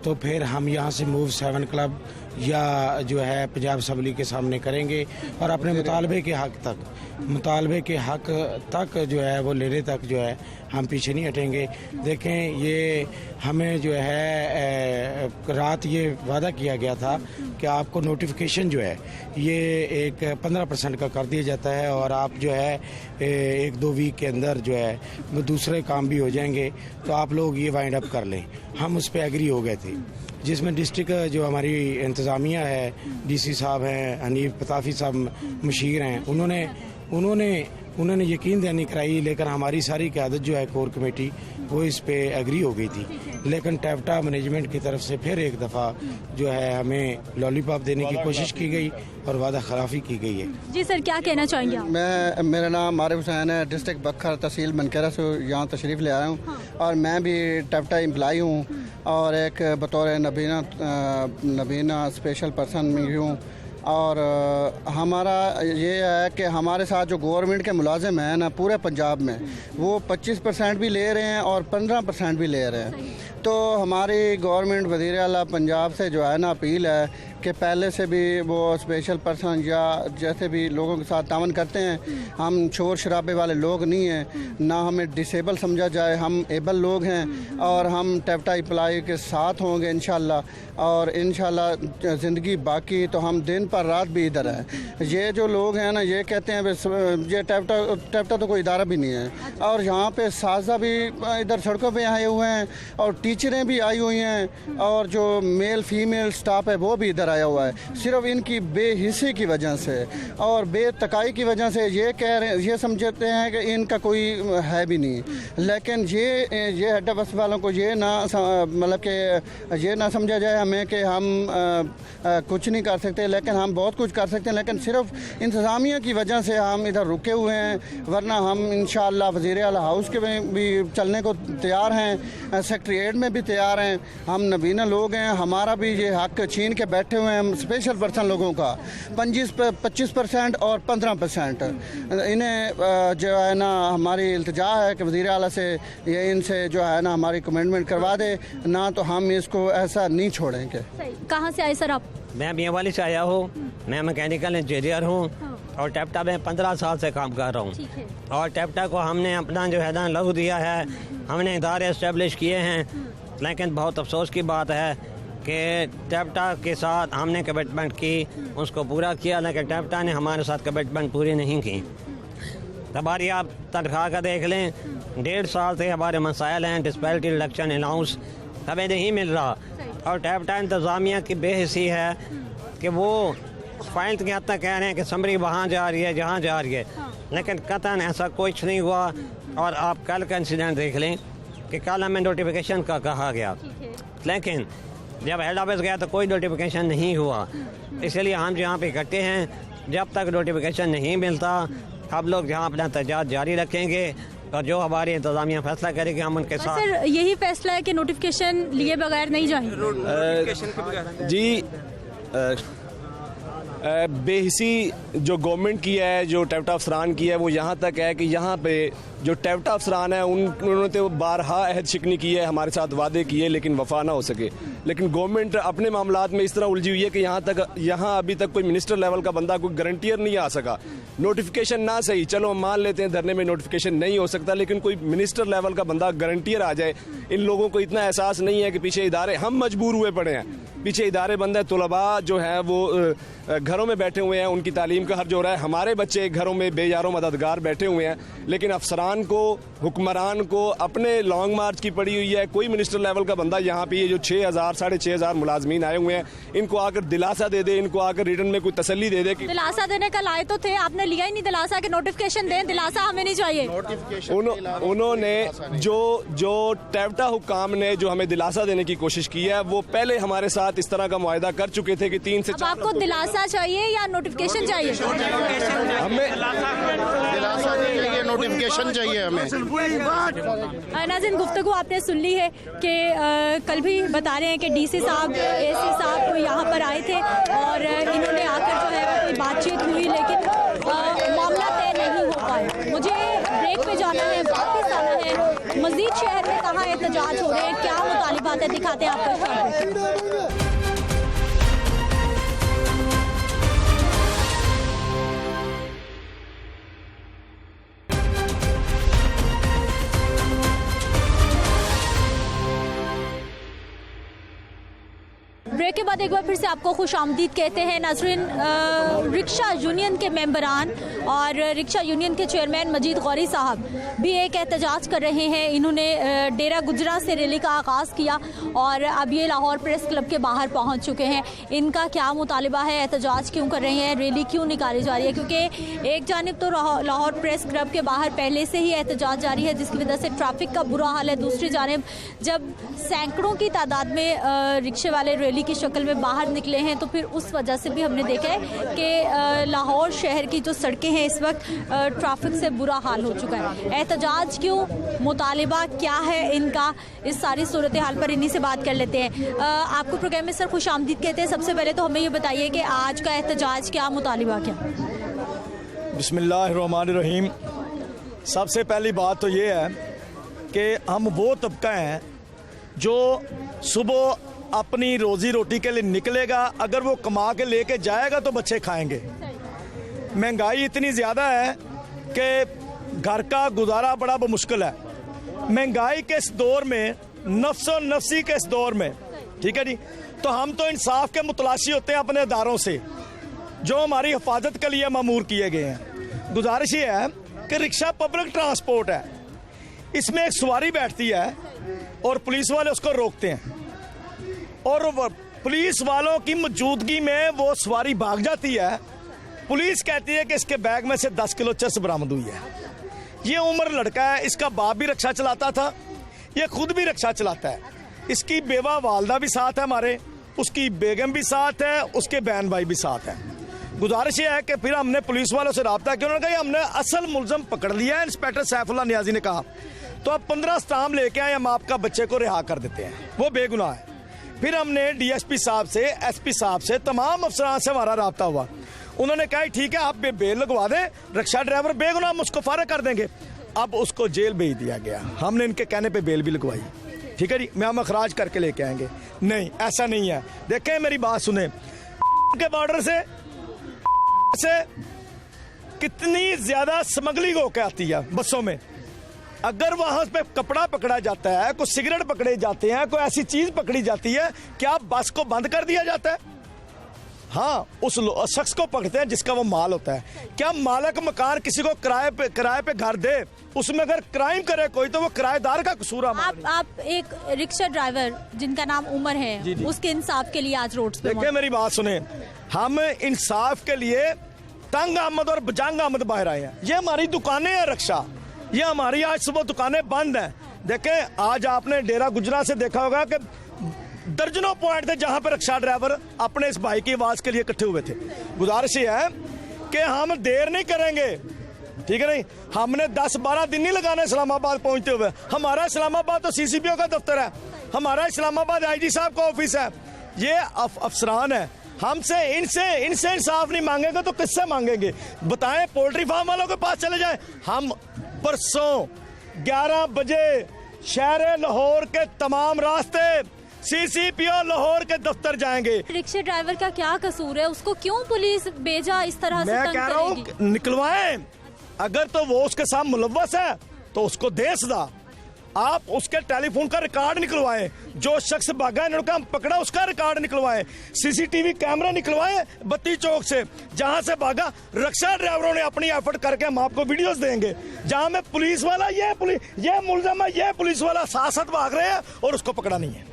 Speaker 14: तो फिर हम यहाँ से मूव 7 क्लब या जो है पंजाब असम्बली के सामने करेंगे और अपने मुतालबे के हक तक जो है वो लेने तक जो है हम पीछे नहीं हटेंगे। देखें, ये हमें जो है रात ये वादा किया गया था कि आपको नोटिफिकेशन जो है ये एक 15% का कर दिया जाता है और आप जो है 1-2 वीक के अंदर जो है वो दूसरे काम भी हो जाएंगे, तो आप लोग ये वाइंड अप कर लें। हम उस पर एग्री हो गए थे, जिसमें डिस्ट्रिक्ट जो हमारी इंतज़ामिया है, डीसी साहब हैं, हनीफ पताफी साहब मुशीर हैं, उन्होंने यकीन दहानी कराई, लेकिन हमारी सारी क़यादत जो है कोर कमेटी वो इस पे एग्री हो गई थी। लेकिन टैप्टा मैनेजमेंट की तरफ से फिर एक दफ़ा जो है हमें लॉलीपॉप देने की कोशिश की गई और वादा खिलाफी की गई है।
Speaker 1: जी सर, क्या कहना चाहेंगे आप?
Speaker 15: मेरा नाम आरिफ हुसैन है, डिस्ट्रिक्ट बखर तहसील मनकेरा से यहाँ तशरीफ़ ले आया हूँ और मैं भी टैप्टा एम्प्लाई हूँ और एक बतौर नबीना स्पेशल पर्सन भी हूँ। और हमारा ये है कि हमारे साथ जो गवर्नमेंट के मुलाजिम हैं ना पूरे पंजाब में, वो 25% भी ले रहे हैं और 15% भी ले रहे हैं। तो हमारी गवर्नमेंट वज़ीर आला पंजाब से जो है ना अपील है कि पहले से भी वो स्पेशल पर्सन या जैसे भी लोगों के साथ तावन करते हैं, हम शोर शराबे वाले लोग नहीं हैं, ना हमें डिसेबल समझा जाए, हम एबल लोग हैं और हम टैप्टा एम्प्लॉय के साथ होंगे इंशाल्लाह। और इंशाल्लाह ज़िंदगी बाकी तो हम दिन पर रात भी इधर हैं। ये जो लोग हैं ना ये कहते हैं ये टैप्टा तो कोई इदारा भी नहीं है और यहाँ पे साजा भी इधर सड़कों पे आए हुए हैं और टीचरें भी आई हुई हैं और जो मेल फीमेल स्टाफ है वो भी इधर आया हुआ है। सिर्फ इनकी बेहिस्सी की वजह से और बेतकाई की वजह से ये समझते हैं कि इनका कोई है भी नहीं। लेकिन ये हेड ऑफिस वालों को ये ना मतलब कि ये ना समझा जाए हमें कि हम कुछ नहीं कर सकते, लेकिन हम बहुत कुछ कर सकते हैं। लेकिन सिर्फ इंतज़ामिया की वजह से हम इधर रुके हुए हैं, वरना हम इंशाअल्लाह वज़ीर आला हाउस के में भी चलने को तैयार हैं, सेक्रेटरीट में भी तैयार हैं। हम नबीना लोग हैं, हमारा भी ये हक छीन के बैठे हुए हैं स्पेशल पर्सन लोगों का 25% और 15%। इन्हें जो है ना हमारी इल्तिजा है कि वज़ीर आला से ये इनसे जो है ना हमारी कमिटमेंट करवा दे, ना तो हम इसको ऐसा नहीं छोड़ेंगे।
Speaker 1: कहाँ से आए सर आप?
Speaker 16: मैं मियांवाली से आया हूँ, मैं मैकेनिकल इंजीनियर हूँ और टैप्टा में 15 साल से काम कर रहा हूँ। और टैप्टा को हमने अपना जो है ना लहू दिया है, हमने इदारे इस्टेब्लिश किए हैं। लेकिन बहुत अफसोस की बात है कि टैप्टा के साथ हमने कमिटमेंट की, उसको पूरा किया, लेकिन टैप्टा ने हमारे साथ कमिटमेंट पूरी नहीं की। हमारी आप तनख्वाह का देख लें, 1.5 साल से हमारे मसाइल हैं, डिस्पैरिटी रिडक्शन अलाउंस हमें नहीं मिल रहा और टैप्टा इंतज़ामिया की बेहिस्सी है कि वो फाइल के हद तक कह रहे हैं कि समरी वहाँ जा रही है जहाँ जा रही है, लेकिन कतन ऐसा कुछ नहीं हुआ। और आप कल का इंसिडेंट देख लें कि कल हमें नोटिफिकेशन का कहा गया, लेकिन जब हेड ऑफिस गया तो कोई नोटिफिकेशन नहीं हुआ। इसलिए हम यहाँ पे इकट्ठे हैं, जब तक नोटिफिकेशन नहीं मिलता हम लोग जहाँ अपना एहतजाज जारी रखेंगे और जो हमारी इंतज़ामिया फैसला करेगी हम उनके साथ।
Speaker 1: सर, यही फैसला है कि नोटिफिकेशन लिए बगैर नहीं जाएंगे?
Speaker 17: जी, बेहिसी जो गवर्नमेंट की है, जो टैप्टा अफसरान की है, वो यहाँ तक है कि यहाँ पे जो टैप्टा अफसरान है उन्होंने तो बारहा अहद शिकनी की है, हमारे साथ वादे किए, लेकिन वफा ना हो सके। लेकिन गवर्नमेंट अपने मामलात में इस तरह उलझी हुई है कि यहाँ अभी तक कोई मिनिस्टर लेवल का बंदा, कोई गारंटियर नहीं आ सका। नोटिफिकेशन ना सही, चलो हम मान लेते हैं धरने में नोटिफिकेशन नहीं हो सकता, लेकिन कोई मिनिस्टर लेवल का बंदा गारंटियर आ जाए। इन लोगों को इतना एहसास नहीं है कि पीछे इदारे, हम मजबूर हुए पड़े हैं, पीछे इदारे बंद है, तुलबा जो है वो घरों में बैठे हुए हैं, उनकी तालीम का खर्च हो रहा है, हमारे बच्चे घरों में बेयारों मददगार बैठे हुए हैं। लेकिन अफसरान को, हुक्मरान को अपने लॉन्ग मार्च की पड़ी हुई है। कोई मिनिस्टर लेवल का बंदा यहाँ पे ये जो 6,000 साढ़े 6,000 मुलाजमीन आए हुए हैं, इनको आकर दिलासा दे दे, इनको आकर रिटर्न में कोई तसल्ली दे दे।
Speaker 1: दिलासा देने का लाए तो थे, आपने लिया ही नहीं दिलासा कि नोटिफिकेशन दें, दिलासा हमें नहीं चाहिए।
Speaker 17: उन्होंने जो टैप्टा हुक्काम ने जो हमें दिलासा देने की कोशिश की है, वो पहले हमारे साथ साथ इस तरह का मुआहदा कर चुके थे कि 3 से 4
Speaker 1: आपको दिलासा चाहिए या नोटिफिकेशन चाहिए?
Speaker 17: हमें
Speaker 18: नोटिफिकेशन चाहिए हमें।
Speaker 1: नाज़रीन, गुफ्तगू आपने सुन ली है कि कल भी बता रहे हैं कि डीसी साहब एसी साहब यहाँ पर आए थे और इन्होंने आकर जो है कोई बातचीत हुई, लेकिन मामला तय नहीं हो पाया। मुझे ब्रेक पे जाना है, वापस आना है। मजीद शहर में कहाँ एहतजाज हो रहे हैं, क्या मुतालिबात है, दिखाते हैं आपको। ब्रेक के बाद एक बार फिर से आपको खुश आमदीद कहते हैं। नाज़रीन, रिक्शा यूनियन के मेंबरान और रिक्शा यूनियन के चेयरमैन मजीद गौरी साहब भी एक एहतजाज कर रहे हैं। इन्होंने डेरा गुजरा से रैली का आगाज़ किया और अब ये लाहौर प्रेस क्लब के बाहर पहुंच चुके हैं। इनका क्या मुतालिबा है, एहतजाज क्यों कर रहे हैं, रैली क्यों निकाली जा रही है? क्योंकि एक जानिब तो लाहौर प्रेस क्लब के बाहर पहले से ही एहतजाज जारी है, जिसकी वजह से ट्रैफिक का बुरा हाल है। दूसरी जानिब जब सैकड़ों की तादाद में रिक्शे वाले रैली की शक्ल में बाहर निकले हैं, तो फिर उस वजह से भी हमने देखा है कि लाहौर शहर की जो सड़कें हैं इस वक्त ट्रैफिक से बुरा हाल हो चुका है। एहतजाज क्यों, मुतालिबा क्या है इनका, इस सारी सूरत हाल पर इन्हीं से बात कर लेते हैं। आपको प्रोग्राम में सर खुश आमदीद कहते हैं। सबसे पहले तो हमें ये बताइए कि आज का एहतजाज क्या, मुतालिबा क्या?
Speaker 19: बिस्मिल्लाहिर्रहमानिर्रहीम। सबसे पहली बात तो ये है कि हम वो तबका हैं जो सुबह अपनी रोजी रोटी के लिए निकलेगा, अगर वो कमा के लेके जाएगा तो बच्चे खाएंगे। महंगाई इतनी ज़्यादा है कि घर का गुजारा बड़ा मुश्किल है। महंगाई के इस दौर में, नफ्सो नफसी के इस दौर में, ठीक है जी, तो हम तो इंसाफ के मुतलाशी होते हैं अपने अदारों से जो हमारी हिफाजत के लिए मामूर किए गए हैं। गुजारिश ये है कि रिक्शा पब्लिक ट्रांसपोर्ट है, इसमें एक सवारी बैठती है और पुलिस वाले उसको रोकते हैं और पुलिस वालों की मौजूदगी में वो सवारी भाग जाती है। पुलिस कहती है कि इसके बैग में से 10 किलो चरस बरामद हुई है। ये उम्र लड़का है, इसका बाप भी रिक्शा चलाता था, ये खुद भी रिक्शा चलाता है, इसकी बेवा वालदा भी साथ है हमारे, उसकी बेगम भी साथ है, उसके बहन भाई भी साथ है। गुजारिश ये है कि फिर हमने पुलिस वालों से रब्ता किया, उन्होंने कहा हमने असल मुलजम पकड़ लिया है। इंस्पेक्टर सैफुल्लाह नियाजी ने कहा तो अब 15 स्टाम्प लेके आए, हम आपका बच्चे को रिहा कर देते हैं, वो बेगुनाह है। फिर हमने डीएसपी साहब से, एसपी साहब से, तमाम अफसरान से हमारा रब्ता हुआ। उन्होंने कहा ठीक है आप बेल लगवा दें, रिक्शा ड्राइवर बेगुनाह, उसको फारिग कर देंगे। अब उसको जेल भेज दिया गया। हमने इनके कहने पे बेल भी लगवाई, ठीक है जी, मैं हम अखराज करके लेके आएंगे। नहीं, ऐसा नहीं है। देखें मेरी बात सुने, के बॉर्डर से कितनी ज्यादा स्मगलिंग होकर आती है बसों में। अगर वहां पे कपड़ा पकड़ा जाता है, कोई सिगरेट पकड़े जाते हैं, कोई ऐसी चीज पकड़ी जाती है, क्या बस को बंद कर दिया जाता है? हाँ, उस शख्स को पकड़ते हैं जिसका वो माल होता है। क्या मालिक मकान किसी को किराए पे घर दे, उसमें अगर क्राइम करे कोई तो वो किराएदार का कसूर है।
Speaker 1: आप एक रिक्शा ड्राइवर जिनका नाम उमर है, जी जी, उसके इंसाफ के लिए आज रोड पे।
Speaker 19: देखिए मेरी बात सुने, हम इंसाफ के लिए तंग अहमद और बजंग अहमद बाहर आए हैं। ये हमारी दुकानें हैं रिक्शा, ये हमारी आज सुबह दुकानें बंद हैं। देखें आज आपने डेरा गुजरा से देखा होगा कि दर्जनों पॉइंट थे जहां पर रिक्शा ड्राइवर अपने इस भाई की आवाज के लिए इकट्ठे हुए थे। गुजारिश ये है कि हम देर नहीं करेंगे, ठीक है नहीं, हमने 10-12 दिन नहीं लगाने इस्लामाबाद पहुंचते हुए। हमारा इस्लामाबाद तो CCPO का दफ्तर है, हमारा इस्लामाबाद IG साहब का ऑफिस है, ये अफसरान है। हमसे इनसे इंसाफ नहीं मांगेंगे तो किससे मांगेंगे? बताएं, पोल्ट्री फार्म वालों के पास चले जाएं। हम परसों 11 बजे शहर लाहौर के तमाम रास्ते CCPO लाहौर के दफ्तर जाएंगे।
Speaker 1: रिक्शा ड्राइवर का क्या कसूर है? उसको क्यों पुलिस भेजा इस तरह से?
Speaker 19: मैं कह रहा हूँ निकलवाएं, अगर तो वो उसके साथ मुलव्वस है तो उसको दे सजा। आप उसके टेलीफोन का रिकॉर्ड निकलवाएं, जो शख्स भागा इन्होंने हम पकड़ा उसका रिकॉर्ड निकलवाएं, CCTV कैमरा निकलवाएं 32 चौक से जहां से भागा। रिक्शा ड्राइवरों ने अपनी एफर्ट करके हम आपको वीडियोस देंगे जहां में पुलिस वाला ये मुलजम है, ये पुलिस वाला साथ भाग रहे हैं और उसको पकड़ा नहीं है।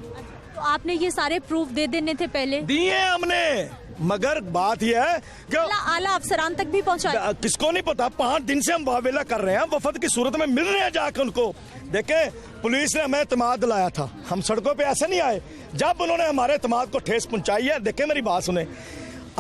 Speaker 1: तो आपने ये सारे प्रूफ दे देने थे पहले?
Speaker 19: दिए हमने, मगर बात यह है कि
Speaker 1: आला अफसरान तक भी पहुंचा,
Speaker 19: किसको नहीं पता। 5 दिन से हम वावेला कर रहे हैं, वफद की सूरत में मिल रहे हैं जाकर उनको। देखे पुलिस ने हमें एतमाद दिलाया था, हम सड़कों पे ऐसे नहीं आए। जब उन्होंने हमारे एतमाद को ठेस पहुंचाई है, देखे मेरी बात सुने,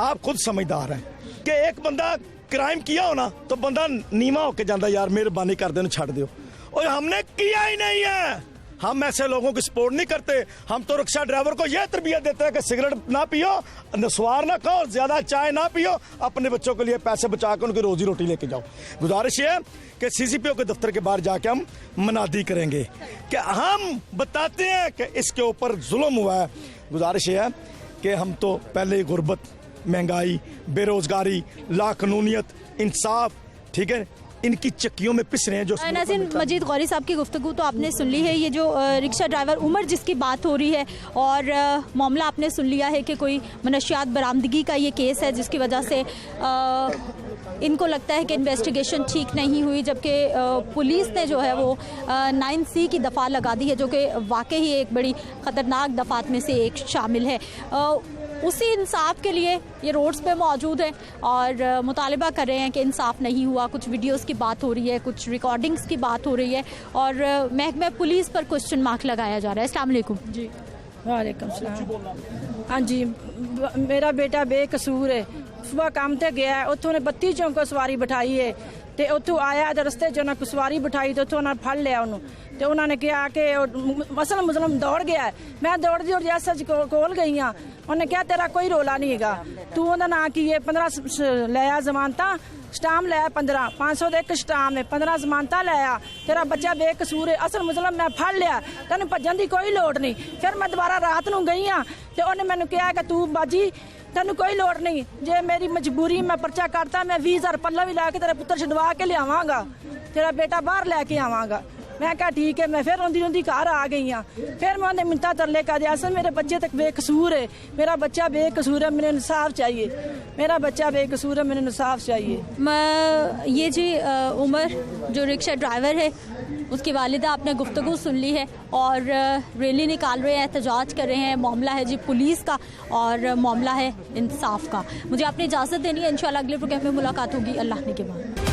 Speaker 19: आप खुद समझदार हैं कि एक बंदा क्राइम किया हो ना तो बंदा नीमा होके जाता, यार मेहरबानी कर दो, छड़ दो। और हमने किया ही नहीं है। हम ऐसे लोगों की सपोर्ट नहीं करते। हम तो रिक्शा ड्राइवर को यह तरबियत देते हैं कि सिगरेट ना पियो, नस्वार ना खाओ, ज्यादा चाय ना पियो, अपने बच्चों के लिए पैसे बचा कर उनकी रोजी रोटी लेके जाओ। गुजारिश है कि सीसीपीओ के दफ्तर के बाहर जाके हम मनादी करेंगे कि हम बताते हैं कि इसके ऊपर जुल्म हुआ है। गुजारिश है कि हम तो पहले गुर्बत, महंगाई, बेरोजगारी, लाकानूनियत, इंसाफ, ठीक है, इनकी चक्कियों में पिस रहे हैं। जो
Speaker 1: नाज़रीन, मजीद गौरी साहब की गुफ्तगू तो आपने सुन ली है। ये जो रिक्शा ड्राइवर उमर जिसकी बात हो रही है, और मामला आपने सुन लिया है कि कोई मनशियात बरामदगी का ये केस है, जिसकी वजह से इनको लगता है कि इन्वेस्टिगेशन ठीक नहीं हुई, जबकि पुलिस ने जो है वो 9C की दफ़ा लगा दी है, जो कि वाकई ही एक बड़ी ख़तरनाक दफ़ात में से एक शामिल है। उसी इंसाफ के लिए ये रोड्स पे मौजूद हैं और मुतालिबा कर रहे हैं कि इंसाफ नहीं हुआ। कुछ वीडियोस की बात हो रही है, कुछ रिकॉर्डिंग्स की बात हो रही है, और महकमा पुलिस पर क्वेश्चन मार्क लगाया जा रहा है। अस्सलाम वालेकुम जी।
Speaker 3: वालेकुम सलाम। हाँ जी, मेरा बेटा बेकसूर है। सुबह काम ते गया है, उतों ने 32 चौंक को सवारी बिठाई है, ਤੇ ਉੱਥੋਂ ਆਇਆ ਤੇ ਰਸਤੇ 'ਚ ਉਹਨਾਂ ਕੋ ਸਵਾਰੀ ਬਿਠਾਈ ਤੇ ਉੱਥੋਂ ਉਹਨਾਂ ਫੜ ਲਿਆ ਉਹਨੂੰ, ਤੇ ਉਹਨਾਂ ਨੇ ਕਿਹਾ ਕਿ ਮਸਲ ਮੁਸਲਮ ਦੌੜ ਗਿਆ। ਮੈਂ ਦੌੜਦੀ ਔਰ ਜੈਸਾ ਕੋਲ ਗਈ ਆ, ਉਹਨੇ ਕਿਹਾ ਤੇਰਾ ਕੋਈ ਰੋਲਾ ਨਹੀਂ ਹੈਗਾ, ਤੂੰ ਉਹਦਾ ਨਾਂ ਕੀ ਹੈ, 15 ਲਿਆ ਜ਼ਮਾਨਤਾਂ, ਸਟਾਮ ਲਿਆ 15, 500 ਦਾ ਇੱਕ ਸਟਾਮ ਹੈ, 15 ਜ਼ਮਾਨਤਾਂ ਲਿਆ, ਤੇਰਾ ਬੱਚਾ ਬੇਕਸੂਰ ਹੈ, ਅਸਲ ਮੁਸਲਮ ਮੈਂ ਫੜ ਲਿਆ, ਤੈਨੂੰ ਭੱਜਣ ਦੀ ਕੋਈ ਲੋੜ ਨਹੀਂ। ਫਿਰ ਮੈਂ ਦੁਬਾਰਾ ਰਾਤ ਨੂੰ ਗਈ ਆ ਤੇ ਉਹਨੇ ਮੈਨੂੰ ਕਿਹਾ ਕਿ ਤੂੰ ਬਾਜੀ ਤੈਨੂੰ ਕੋਈ ਲੋੜ ਨਹੀਂ, ਜੇ ਮੇਰੀ ਮਜਬੂਰੀ ਮੈਂ ਪਰਚਾ ਕਰਤਾ, ਮੈਂ 20,000 ਪੱਲਾ ਵੀ ਲਾ ਕੇ ਤੇਰਾ ਪੁੱਤਰ ਛਡਵਾ ਕੇ ਲਿਆਵਾਂਗਾ, ਤੇਰਾ ਬੇਟਾ ਬਾਹਰ ਲੈ ਕੇ ਆਵਾਂਗਾ। मैं कहा ठीक है। मैं फिर रोंदी रोंदी घर आ गई हाँ। फिर मैं उन्हें मिनता तरले का दिया, असल मेरे बच्चे तक बेकसूर है, मेरा बच्चा बेकसूर है, मैंने इंसाफ चाहिए, मेरा बच्चा बेकसूर है, मैंने इंसाफ चाहिए।
Speaker 1: ये जी उमर जो रिक्शा ड्राइवर है, उसकी वालिदा आपने गुफ्तगू सुन ली है और रैली निकाल रहे हैं, एहतजाज कर रहे हैं। मामला है जी पुलिस का और मामला है इंसाफ का। मुझे आपने इजाज़त देनी है, इंशाल्लाह अगले प्रोग्राम में मुलाकात होगी। अल्लाह ने के बाद।